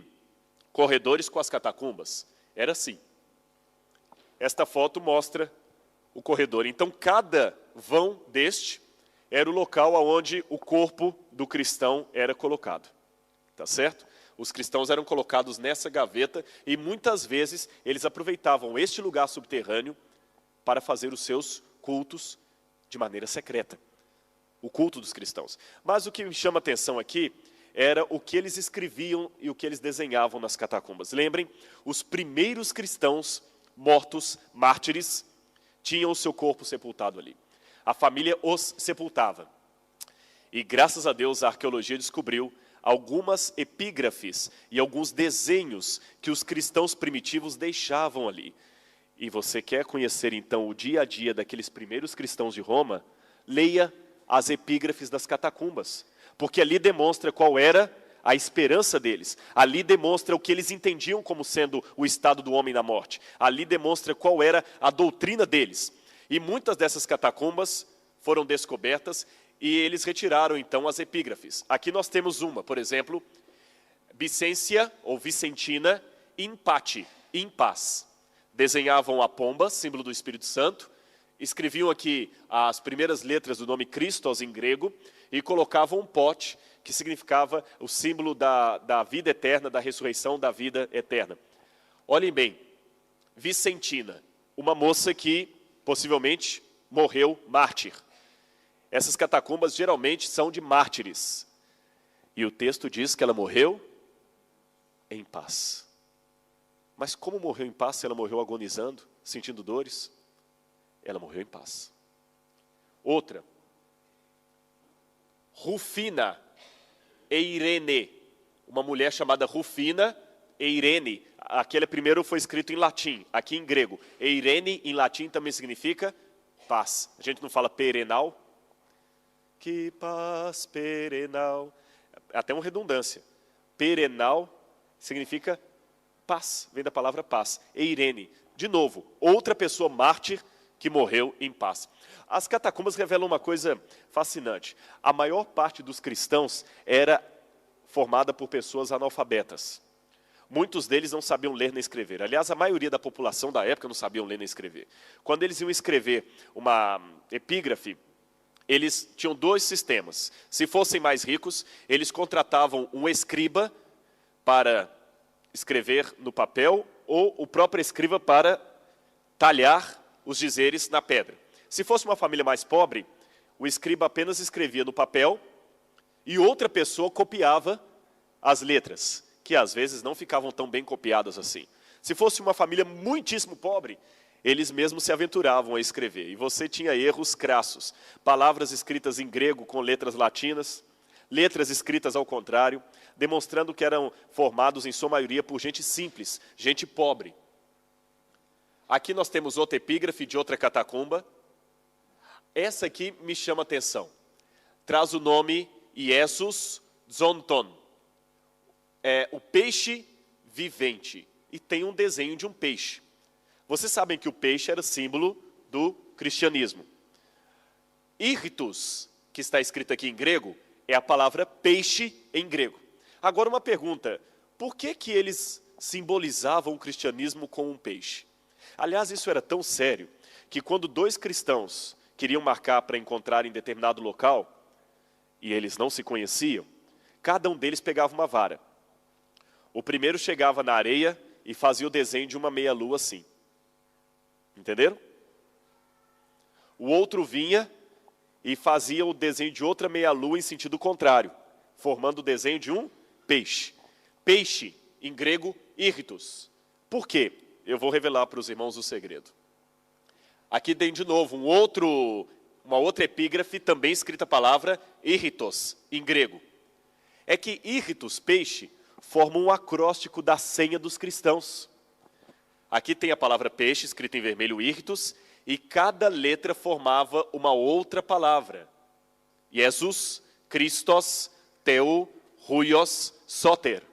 corredores com as catacumbas. Era assim. Esta foto mostra o corredor. Então cada vão deste era o local onde o corpo do cristão era colocado. Tá certo? Os cristãos eram colocados nessa gaveta e muitas vezes eles aproveitavam este lugar subterrâneo para fazer os seus cultos de maneira secreta. O culto dos cristãos. Mas o que me chama a atenção aqui era o que eles escreviam e o que eles desenhavam nas catacumbas. Lembrem, os primeiros cristãos mortos, mártires, tinham o seu corpo sepultado ali. A família os sepultava. E graças a Deus a arqueologia descobriu algumas epígrafes e alguns desenhos que os cristãos primitivos deixavam ali. E você quer conhecer então o dia a dia daqueles primeiros cristãos de Roma? Leia as epígrafes das catacumbas, porque ali demonstra qual era a esperança deles. Ali demonstra o que eles entendiam como sendo o estado do homem na morte. Ali demonstra qual era a doutrina deles. E muitas dessas catacumbas foram descobertas e eles retiraram então as epígrafes. Aqui nós temos uma, por exemplo, Vicência ou Vicentina in pace, em paz. Desenhavam a pomba, símbolo do Espírito Santo, escreviam aqui as primeiras letras do nome Christos em grego e colocavam um pote, que significava o símbolo da vida eterna, da ressurreição da vida eterna. Olhem bem, Vicentina, uma moça que possivelmente morreu mártir. Essas catacumbas geralmente são de mártires. E o texto diz que ela morreu em paz. Mas como morreu em paz se ela morreu agonizando, sentindo dores? Ela morreu em paz. Outra, Rufina Eirene, uma mulher chamada Rufina Eirene. Aquele primeiro foi escrito em latim, aqui em grego. Eirene em latim também significa paz. A gente não fala perenal? Que paz perenal. Até uma redundância. Perenal significa paz, vem da palavra paz. Eirene, de novo, outra pessoa mártir que morreu em paz. As catacumbas revelam uma coisa fascinante. A maior parte dos cristãos era formada por pessoas analfabetas. Muitos deles não sabiam ler nem escrever. Aliás, a maioria da população da época não sabiam ler nem escrever. Quando eles iam escrever uma epígrafe, eles tinham dois sistemas. Se fossem mais ricos, eles contratavam um escriba para escrever no papel ou o próprio escriba para talhar os dizeres na pedra. Se fosse uma família mais pobre, o escriba apenas escrevia no papel e outra pessoa copiava as letras, que às vezes não ficavam tão bem copiadas assim. Se fosse uma família muitíssimo pobre, eles mesmos se aventuravam a escrever. E você tinha erros crassos. Palavras escritas em grego com letras latinas, letras escritas ao contrário, demonstrando que eram formados em sua maioria por gente simples, gente pobre. Aqui nós temos outra epígrafe de outra catacumba. Essa aqui me chama a atenção. Traz o nome Iesus Zonton. É o peixe vivente. E tem um desenho de um peixe. Vocês sabem que o peixe era símbolo do cristianismo. Írritos, que está escrito aqui em grego, é a palavra peixe em grego. Agora uma pergunta, por que que eles simbolizavam o cristianismo com um peixe? Aliás, isso era tão sério, que quando dois cristãos queriam marcar para encontrar em determinado local, e eles não se conheciam, cada um deles pegava uma vara. O primeiro chegava na areia e fazia o desenho de uma meia-lua assim. Entenderam? O outro vinha e fazia o desenho de outra meia-lua em sentido contrário, formando o desenho de um peixe. Peixe, em grego, írritos. Por quê? Eu vou revelar para os irmãos o segredo. Aqui tem de novo uma outra epígrafe, também escrita a palavra írritos, em grego. É que írritos, peixe, forma um acróstico da senha dos cristãos. Aqui tem a palavra peixe, escrita em vermelho, írritos, e cada letra formava uma outra palavra. Jesus, Christos, Teu, Huios, Soter.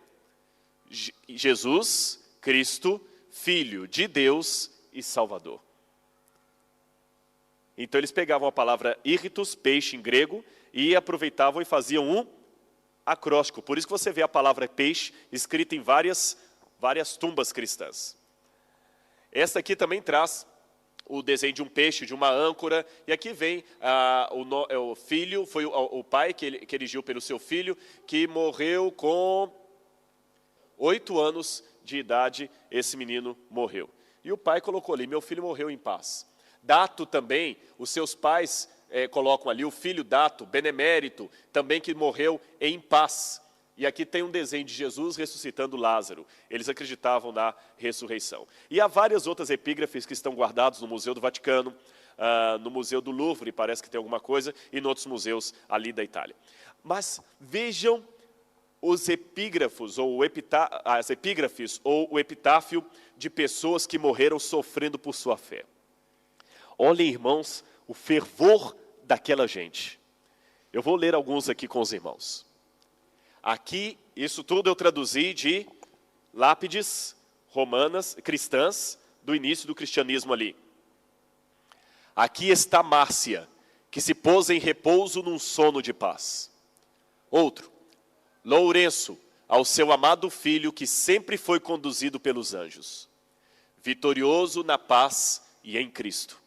Jesus, Cristo, Filho de Deus e Salvador. Então eles pegavam a palavra írritos, peixe em grego, e aproveitavam e faziam um acróstico. Por isso que você vê a palavra peixe escrita em várias tumbas cristãs. Esta aqui também traz o desenho de um peixe, de uma âncora, e aqui vem o filho, foi o pai que erigiu pelo seu filho, que morreu com 8 anos de idade, esse menino morreu. E o pai colocou ali, meu filho morreu em paz. Dato também, os seus pais colocam ali, o filho Dato, benemérito, também que morreu em paz. E aqui tem um desenho de Jesus ressuscitando Lázaro. Eles acreditavam na ressurreição. E há várias outras epígrafes que estão guardadas no Museu do Vaticano, no Museu do Louvre, parece que tem alguma coisa, e em outros museus ali da Itália. Mas vejam os epígrafos, ou as epígrafes, ou o epitáfio de pessoas que morreram sofrendo por sua fé. Olhem, irmãos, o fervor daquela gente. Eu vou ler alguns aqui com os irmãos. Aqui, isso tudo eu traduzi de lápides romanas, cristãs, do início do cristianismo ali. Aqui está Márcia, que se pôs em repouso num sono de paz. Outro, Lourenço, ao seu amado filho, que sempre foi conduzido pelos anjos, vitorioso na paz e em Cristo.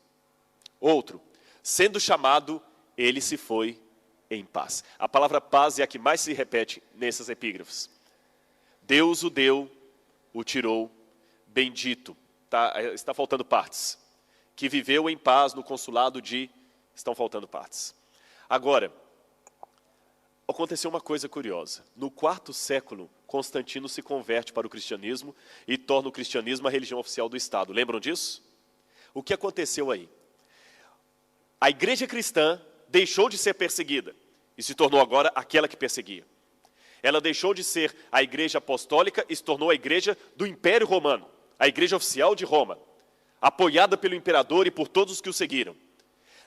Outro, sendo chamado, ele se foi em paz. A palavra paz é a que mais se repete nessas epígrafes. Deus o deu, o tirou, bendito. Está faltando partes. Que viveu em paz no consulado de... Estão faltando partes. Agora, aconteceu uma coisa curiosa. No IV século, Constantino se converte para o cristianismo e torna o cristianismo a religião oficial do Estado. Lembram disso? O que aconteceu aí? A igreja cristã deixou de ser perseguida e se tornou agora aquela que perseguia. Ela deixou de ser a igreja apostólica e se tornou a igreja do Império Romano, a igreja oficial de Roma, apoiada pelo imperador e por todos os que o seguiram.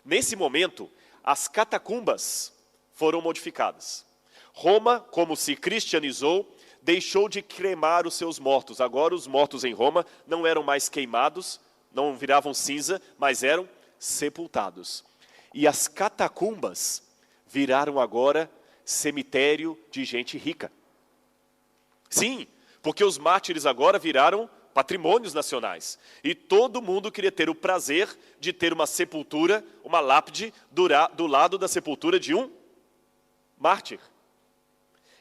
Nesse momento, as catacumbas foram modificadas. Roma, como se cristianizou, deixou de cremar os seus mortos. Agora os mortos em Roma não eram mais queimados, não viravam cinza, mas eram sepultados. E as catacumbas viraram agora cemitério de gente rica. Sim, porque os mártires agora viraram patrimônios nacionais. E todo mundo queria ter o prazer de ter uma sepultura, uma lápide, do lado da sepultura de um mártir.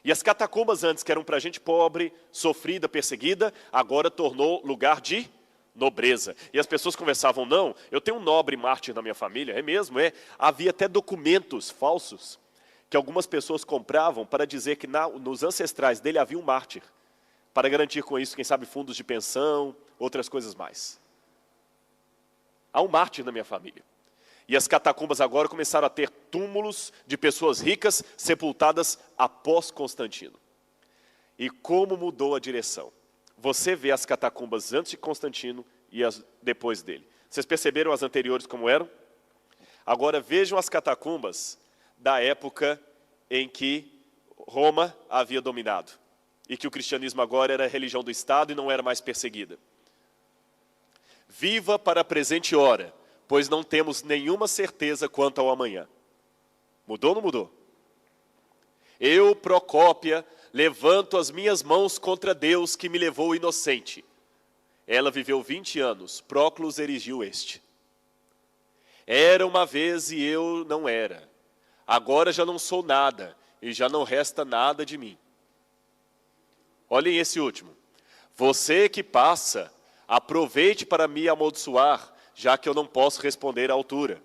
E as catacumbas antes, que eram para gente pobre, sofrida, perseguida, agora tornou lugar de nobreza. E as pessoas conversavam, não, eu tenho um nobre mártir na minha família, é mesmo, é. Havia até documentos falsos que algumas pessoas compravam para dizer que nos ancestrais dele havia um mártir, para garantir com isso, quem sabe, fundos de pensão, outras coisas mais. Há um mártir na minha família. E as catacumbas agora começaram a ter túmulos de pessoas ricas sepultadas após Constantino. E como mudou a direção? Você vê as catacumbas antes de Constantino e as depois dele. Vocês perceberam as anteriores como eram? Agora vejam as catacumbas da época em que Roma havia dominado. E que o cristianismo agora era a religião do Estado e não era mais perseguida. Viva para a presente hora, pois não temos nenhuma certeza quanto ao amanhã. Mudou ou não mudou? Eu, Procópia, levanto as minhas mãos contra Deus que me levou inocente. Ela viveu 20 anos, Próclus erigiu este. Era uma vez e eu não era. Agora já não sou nada e já não resta nada de mim. Olhem esse último. Você que passa, aproveite para me amaldiçoar, já que eu não posso responder à altura.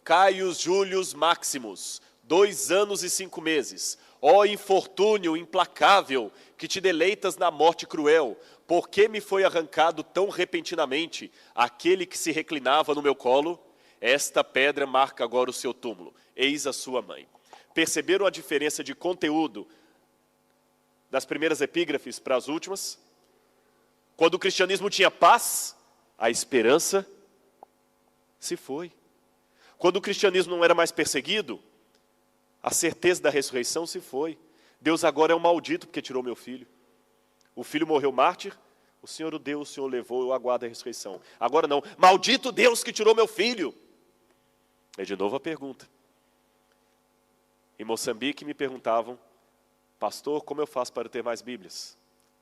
Caius Július Maximus, 2 anos e 5 meses. Ó infortúnio implacável, que te deleitas na morte cruel, por que me foi arrancado tão repentinamente aquele que se reclinava no meu colo? Esta pedra marca agora o seu túmulo, eis a sua mãe. Perceberam a diferença de conteúdo das primeiras epígrafes para as últimas? Quando o cristianismo tinha paz, a esperança se foi. Quando o cristianismo não era mais perseguido, a certeza da ressurreição se foi. Deus agora é um maldito porque tirou meu filho. O filho morreu mártir, o Senhor o deu, o Senhor o levou, eu aguardo a ressurreição. Agora não, maldito Deus que tirou meu filho. É de novo a pergunta. Em Moçambique me perguntavam, pastor, como eu faço para ter mais Bíblias?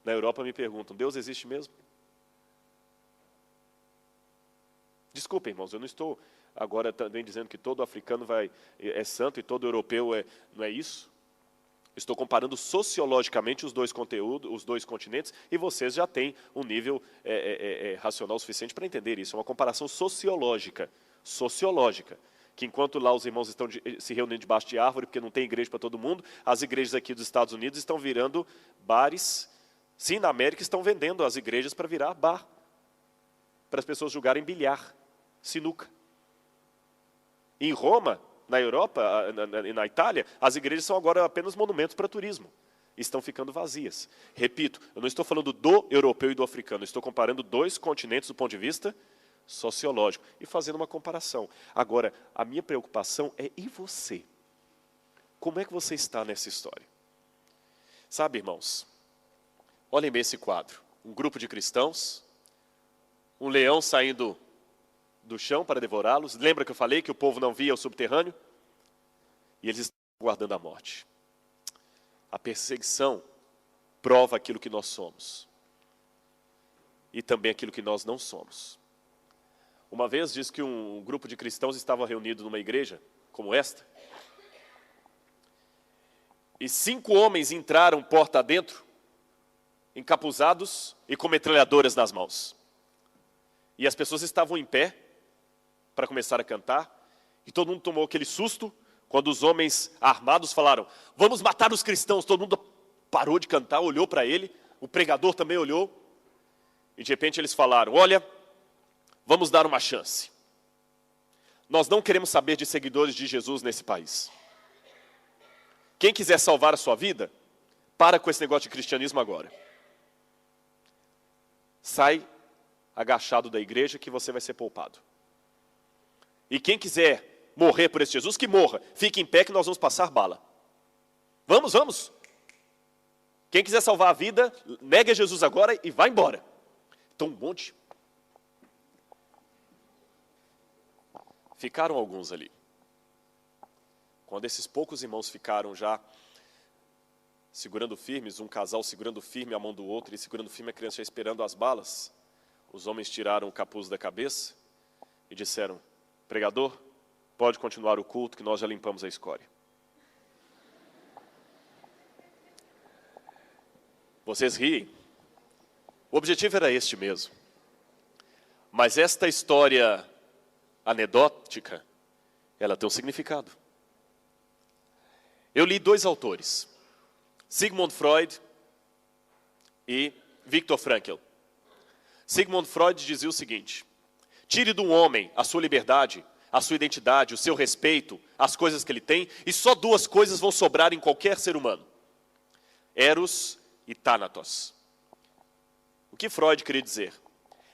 Na Europa me perguntam, Deus existe mesmo? Desculpem, irmãos, eu não estou agora também dizendo que todo africano é santo e todo europeu não é isso. Estou comparando sociologicamente os dois conteúdos, os dois continentes, e vocês já têm um nível racional suficiente para entender isso. É uma comparação sociológica. que enquanto lá os irmãos estão se reunindo debaixo de árvore, porque não tem igreja para todo mundo, as igrejas aqui dos Estados Unidos estão virando bares. Sim, na América estão vendendo as igrejas para virar bar, para as pessoas jogarem bilhar, sinuca. Em Roma, na Europa e na Itália, as igrejas são agora apenas monumentos para turismo. Estão ficando vazias. Repito, eu não estou falando do europeu e do africano, eu estou comparando dois continentes do ponto de vista sociológico e fazendo uma comparação. Agora, a minha preocupação é e você? Como é que você está nessa história? Sabe, irmãos, olhem bem esse quadro. Um grupo de cristãos, um leão saindo do chão para devorá-los. Lembra que eu falei que o povo não via o subterrâneo? E eles estão aguardando a morte. A perseguição prova aquilo que nós somos. E também aquilo que nós não somos. Uma vez diz que um grupo de cristãos estava reunido numa igreja, como esta, e 5 homens entraram porta adentro, encapuzados e com metralhadoras nas mãos. E as pessoas estavam em pé para começar a cantar, e todo mundo tomou aquele susto quando os homens armados falaram: vamos matar os cristãos. Todo mundo parou de cantar, olhou para ele, o pregador também olhou, e de repente eles falaram: olha, vamos dar uma chance. Nós não queremos saber de seguidores de Jesus nesse país. Quem quiser salvar a sua vida, para com esse negócio de cristianismo agora. Sai agachado da igreja que você vai ser poupado. E quem quiser morrer por esse Jesus, que morra. Fique em pé que nós vamos passar bala. Vamos, vamos. Quem quiser salvar a vida, negue a Jesus agora e vá embora. Então um monte. Ficaram alguns ali. Quando esses poucos irmãos ficaram já segurando firmes, um casal segurando firme a mão do outro e segurando firme a criança já esperando as balas, os homens tiraram o capuz da cabeça e disseram: pregador, pode continuar o culto que nós já limpamos a escória. Vocês riem. O objetivo era este mesmo. Mas esta história anedótica, ela tem um significado. Eu li 2 autores, Sigmund Freud e Viktor Frankl. Sigmund Freud dizia o seguinte: tire de um homem a sua liberdade, a sua identidade, o seu respeito, as coisas que ele tem, e só 2 coisas vão sobrar em qualquer ser humano: Eros e Thanatos. O que Freud queria dizer?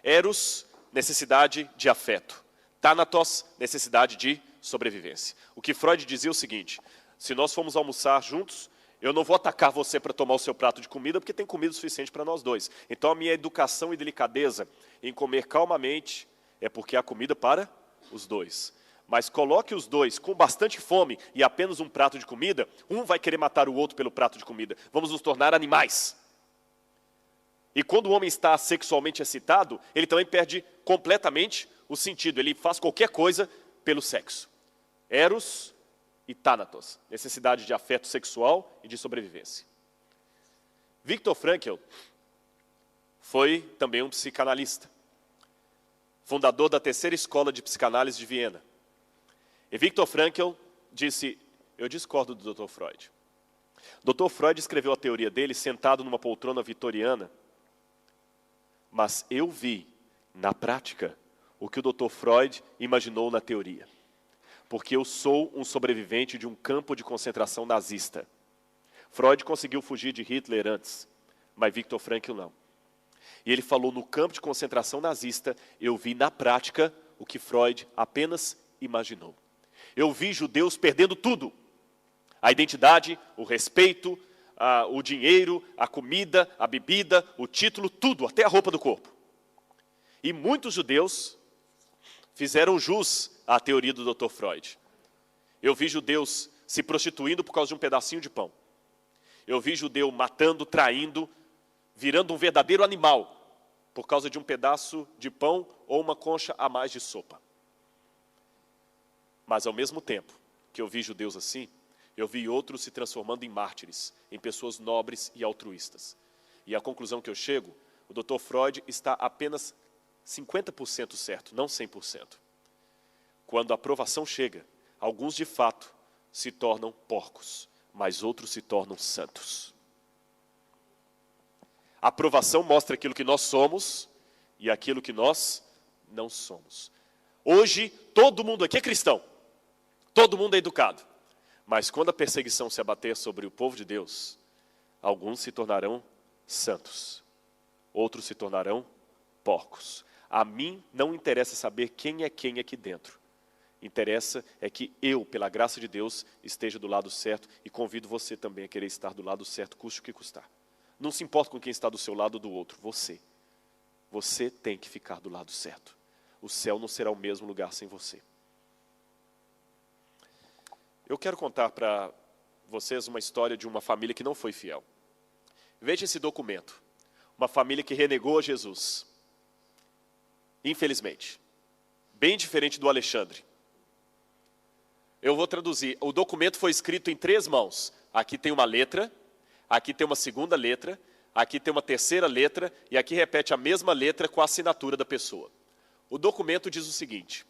Eros, necessidade de afeto. Thanatos, necessidade de sobrevivência. O que Freud dizia é o seguinte: se nós formos almoçar juntos, eu não vou atacar você para tomar o seu prato de comida, porque tem comida suficiente para nós dois. Então a minha educação e delicadeza em comer calmamente é porque há comida para os dois. Mas coloque os dois com bastante fome e apenas um prato de comida, um vai querer matar o outro pelo prato de comida. Vamos nos tornar animais. E quando o homem está sexualmente excitado, ele também perde completamente o sentido. Ele faz qualquer coisa pelo sexo. Eros e Thanatos, necessidade de afeto sexual e de sobrevivência. Viktor Frankl foi também um psicanalista, fundador da 3ª escola de psicanálise de Viena. E Viktor Frankl disse: eu discordo do Dr. Freud. Dr. Freud escreveu a teoria dele sentado numa poltrona vitoriana, mas eu vi na prática o que o Dr. Freud imaginou na teoria. Porque eu sou um sobrevivente de um campo de concentração nazista. Freud conseguiu fugir de Hitler antes, mas Viktor Frankl não. E ele falou: no campo de concentração nazista, eu vi na prática o que Freud apenas imaginou. Eu vi judeus perdendo tudo. A identidade, o respeito, o dinheiro, a comida, a bebida, o título, tudo, até a roupa do corpo. E muitos judeus fizeram jus à teoria do Dr. Freud. Eu vi judeus se prostituindo por causa de um pedacinho de pão. Eu vi judeu matando, traindo, virando um verdadeiro animal por causa de um pedaço de pão ou uma concha a mais de sopa. Mas ao mesmo tempo que eu vi judeus assim, eu vi outros se transformando em mártires, em pessoas nobres e altruístas. E a conclusão que eu chego: o Dr. Freud está apenas 50% certo, não 100%. Quando a provação chega, Alguns de fato se tornam porcos, mas outros se tornam santos. A aprovação mostra aquilo que nós somos e aquilo que nós não somos. Hoje, todo mundo aqui é cristão. Todo mundo é educado. Mas quando a perseguição se abater sobre o povo de Deus, alguns se tornarão santos. Outros se tornarão porcos. A mim não interessa saber quem é quem aqui dentro. Interessa é que eu, pela graça de Deus, esteja do lado certo e convido você também a querer estar do lado certo, custe o que custar. Não se importa com quem está do seu lado ou do outro, você. Você tem que ficar do lado certo. O céu não será o mesmo lugar sem você. Eu quero contar para vocês uma história de uma família que não foi fiel. Veja esse documento. Uma família que renegou a Jesus. Infelizmente. Bem diferente do Alexandre. Eu vou traduzir. O documento foi escrito em 3 mãos. Aqui tem uma letra, aqui tem uma segunda letra, aqui tem uma terceira letra e aqui repete a mesma letra com a assinatura da pessoa. O documento diz o seguinte: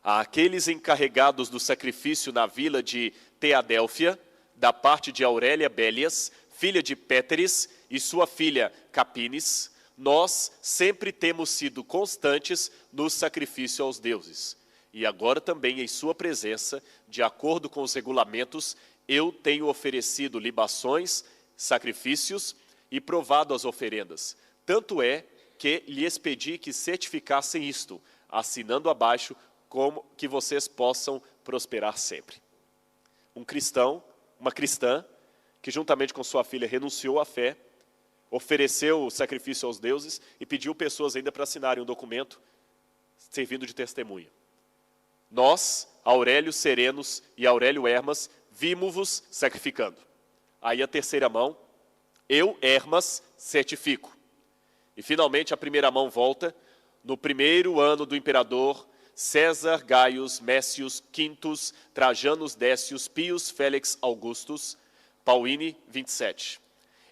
àqueles encarregados do sacrifício na vila de Teadélfia, da parte de Aurélia Bélias, filha de Péteres, e sua filha Capines, nós sempre temos sido constantes no sacrifício aos deuses. E agora também em sua presença, de acordo com os regulamentos, eu tenho oferecido libações, sacrifícios e provado as oferendas. Tanto é que lhes pedi que certificassem isto, assinando abaixo como que vocês possam prosperar sempre. Um cristão, uma cristã, que juntamente com sua filha renunciou à fé, ofereceu o sacrifício aos deuses e pediu pessoas ainda para assinarem um documento servindo de testemunha. Nós, Aurélio Serenos e Aurélio Hermas, vimos-vos sacrificando. Aí a terceira mão, eu, Hermas, certifico. E finalmente a primeira mão volta, no primeiro ano do imperador César Gaius Mécius Quintus Trajanus Décius Pius Félix Augustus, Pauline 27.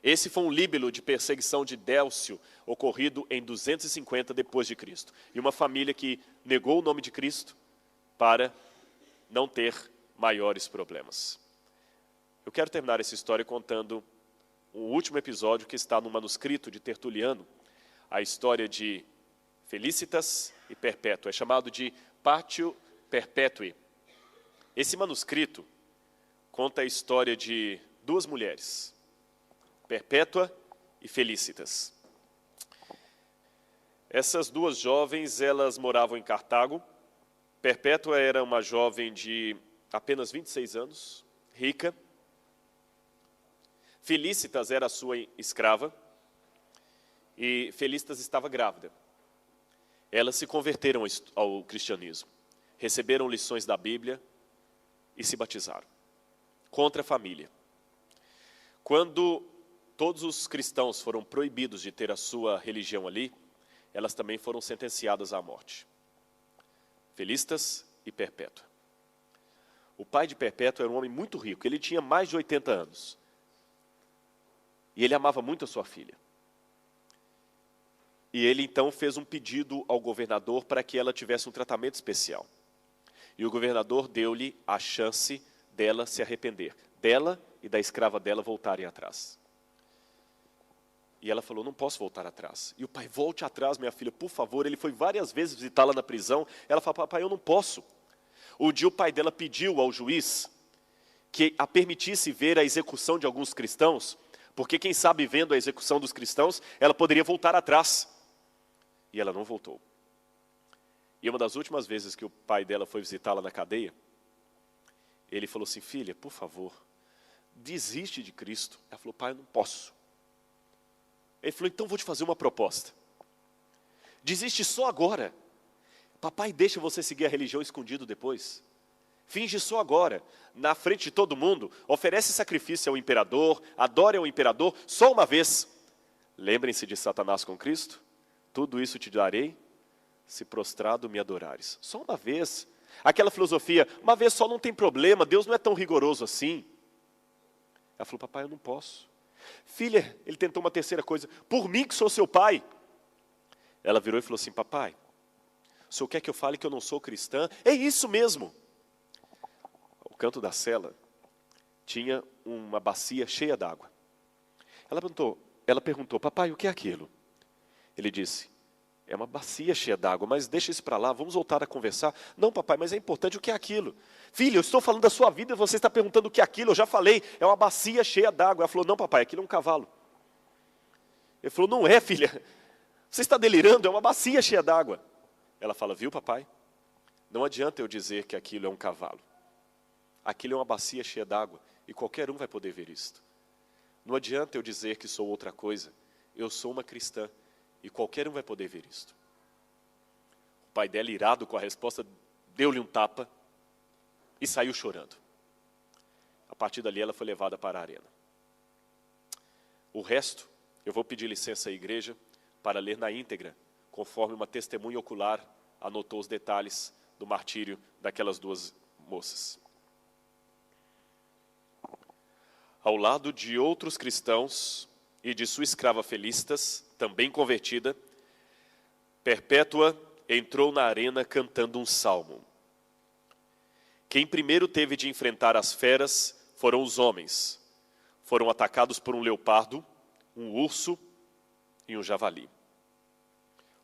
Esse foi um líbelo de perseguição de Délcio, ocorrido em 250 depois de Cristo. E uma família que negou o nome de Cristo para não ter maiores problemas. Eu quero terminar essa história contando o último episódio que está no manuscrito de Tertuliano, a história de Felicitas e Perpétua. É chamado de Patio Perpetui. Esse manuscrito conta a história de 2 mulheres, Perpétua e Felicitas. Essas 2 jovens, elas moravam em Cartago. Perpétua era uma jovem de apenas 26 anos, rica. Felicitas era a sua escrava e Felicitas estava grávida. Elas se converteram ao cristianismo, receberam lições da Bíblia e se batizaram. Contra a família. Quando todos os cristãos foram proibidos de ter a sua religião ali, elas também foram sentenciadas à morte. Felicitas e Perpétua. O pai de Perpétua era um homem muito rico, ele tinha mais de 80 anos. E ele amava muito a sua filha. E ele então fez um pedido ao governador para que ela tivesse um tratamento especial. E o governador deu-lhe a chance dela se arrepender, dela e da escrava dela voltarem atrás. E ela falou, não posso voltar atrás. E o pai, volte atrás, minha filha, por favor. Ele foi várias vezes visitá-la na prisão. Ela falou, papai, eu não posso. Um dia o pai dela pediu ao juiz que a permitisse ver a execução de alguns cristãos, porque quem sabe vendo a execução dos cristãos, ela poderia voltar atrás. E ela não voltou. E uma das últimas vezes que o pai dela foi visitá-la na cadeia, ele falou assim, filha, por favor, desiste de Cristo. Ela falou, pai, eu não posso. Ele falou, então vou te fazer uma proposta. Desiste só agora. Papai deixa você seguir a religião escondido depois. Finge só agora, na frente de todo mundo, oferece sacrifício ao imperador, adore ao imperador só uma vez. Lembrem-se de Satanás com Cristo. Tudo isso te darei, se prostrado me adorares. Só uma vez. Aquela filosofia, uma vez só não tem problema, Deus não é tão rigoroso assim. Ela falou, papai, eu não posso. Filha, ele tentou uma terceira coisa, por mim que sou seu pai. Ela virou e falou assim, papai, o senhor quer que eu fale que eu não sou cristã? É isso mesmo. canto da cela, tinha uma bacia cheia d'água. Ela perguntou, papai, o que é aquilo? Ele disse, é uma bacia cheia d'água, mas deixa isso para lá, vamos voltar a conversar. Não, papai, mas é importante, o que é aquilo? Filho, eu estou falando da sua vida e você está perguntando o que é aquilo, eu já falei, é uma bacia cheia d'água. Ela falou, não, papai, aquilo é um cavalo. Ele falou, não é, filha, você está delirando, é uma bacia cheia d'água. Ela fala, viu, papai? Não adianta eu dizer que aquilo é um cavalo. Aquilo é uma bacia cheia d'água e qualquer um vai poder ver isto. Não adianta eu dizer que sou outra coisa. Eu sou uma cristã e qualquer um vai poder ver isto. O pai dela, irado com a resposta, deu-lhe um tapa e saiu chorando. A partir dali ela foi levada para a arena. O resto, eu vou pedir licença à igreja para ler na íntegra, conforme uma testemunha ocular anotou os detalhes do martírio daquelas duas moças. Ao lado de outros cristãos e de sua escrava Felicitas, também convertida, Perpétua entrou na arena cantando um salmo. Quem primeiro teve de enfrentar as feras foram os homens. Foram atacados por um leopardo, um urso e um javali.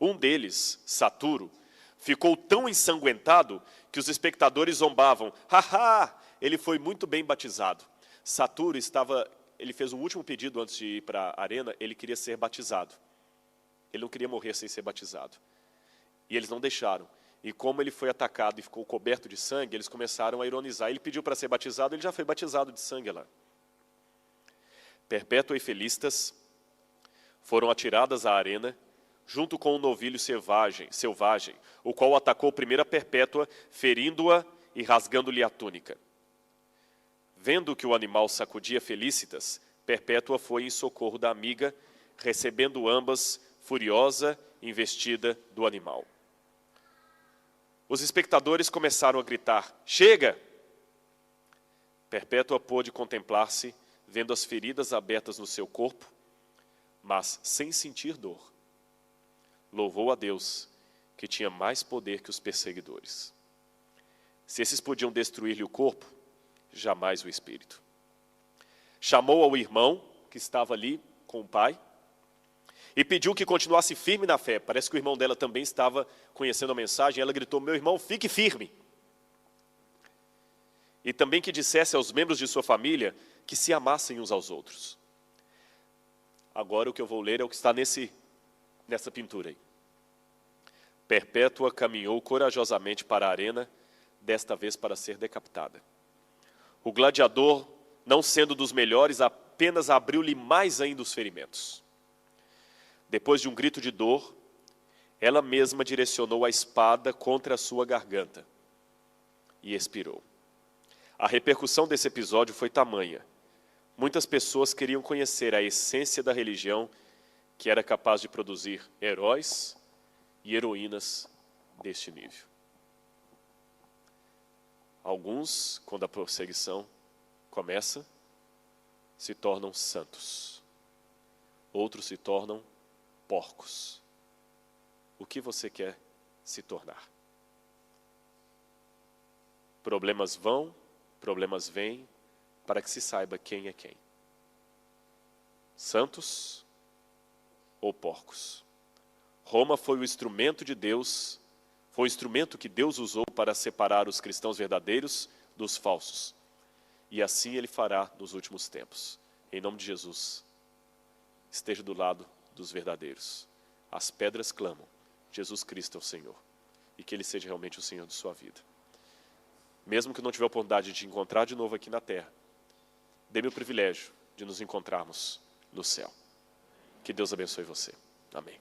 Um deles, Saturo, ficou tão ensanguentado que os espectadores zombavam. Haha, ele foi muito bem batizado. Saturo ele fez um último pedido antes de ir para a arena, ele queria ser batizado. Ele não queria morrer sem ser batizado. E eles não deixaram. E como ele foi atacado e ficou coberto de sangue, eles começaram a ironizar. Ele pediu para ser batizado, ele já foi batizado de sangue lá. Perpétua e Felicitas foram atiradas à arena, junto com um novilho selvagem, o qual atacou primeiro a Perpétua, ferindo-a e rasgando-lhe a túnica. Vendo que o animal sacudia Felicitas, Perpétua foi em socorro da amiga, recebendo ambas, furiosa, investida do animal. Os espectadores começaram a gritar, chega! Perpétua pôde contemplar-se, vendo as feridas abertas no seu corpo, mas sem sentir dor. Louvou a Deus, que tinha mais poder que os perseguidores. Se esses podiam destruir-lhe o corpo, jamais o espírito. Chamou ao irmão, que estava ali com o pai, e pediu que continuasse firme na fé. Parece que o irmão dela também estava conhecendo a mensagem. Ela gritou, meu irmão, fique firme. E também que dissesse aos membros de sua família que se amassem uns aos outros. Agora o que eu vou ler é o que está nessa pintura aí. Perpétua caminhou corajosamente para a arena, desta vez para ser decapitada. O gladiador, não sendo dos melhores, apenas abriu-lhe mais ainda os ferimentos. Depois de um grito de dor, ela mesma direcionou a espada contra a sua garganta e expirou. A repercussão desse episódio foi tamanha. Muitas pessoas queriam conhecer a essência da religião que era capaz de produzir heróis e heroínas deste nível. Alguns, quando a perseguição começa, se tornam santos. Outros se tornam porcos. O que você quer se tornar? Problemas vão, problemas vêm, para que se saiba quem é quem. Santos ou porcos? Roma foi o instrumento de Deus, foi o instrumento que Deus usou para separar os cristãos verdadeiros dos falsos. E assim Ele fará nos últimos tempos. Em nome de Jesus, esteja do lado dos verdadeiros. As pedras clamam, Jesus Cristo é o Senhor. E que Ele seja realmente o Senhor de sua vida. Mesmo que não tiver a oportunidade de te encontrar de novo aqui na terra, dê-me o privilégio de nos encontrarmos no céu. Que Deus abençoe você. Amém.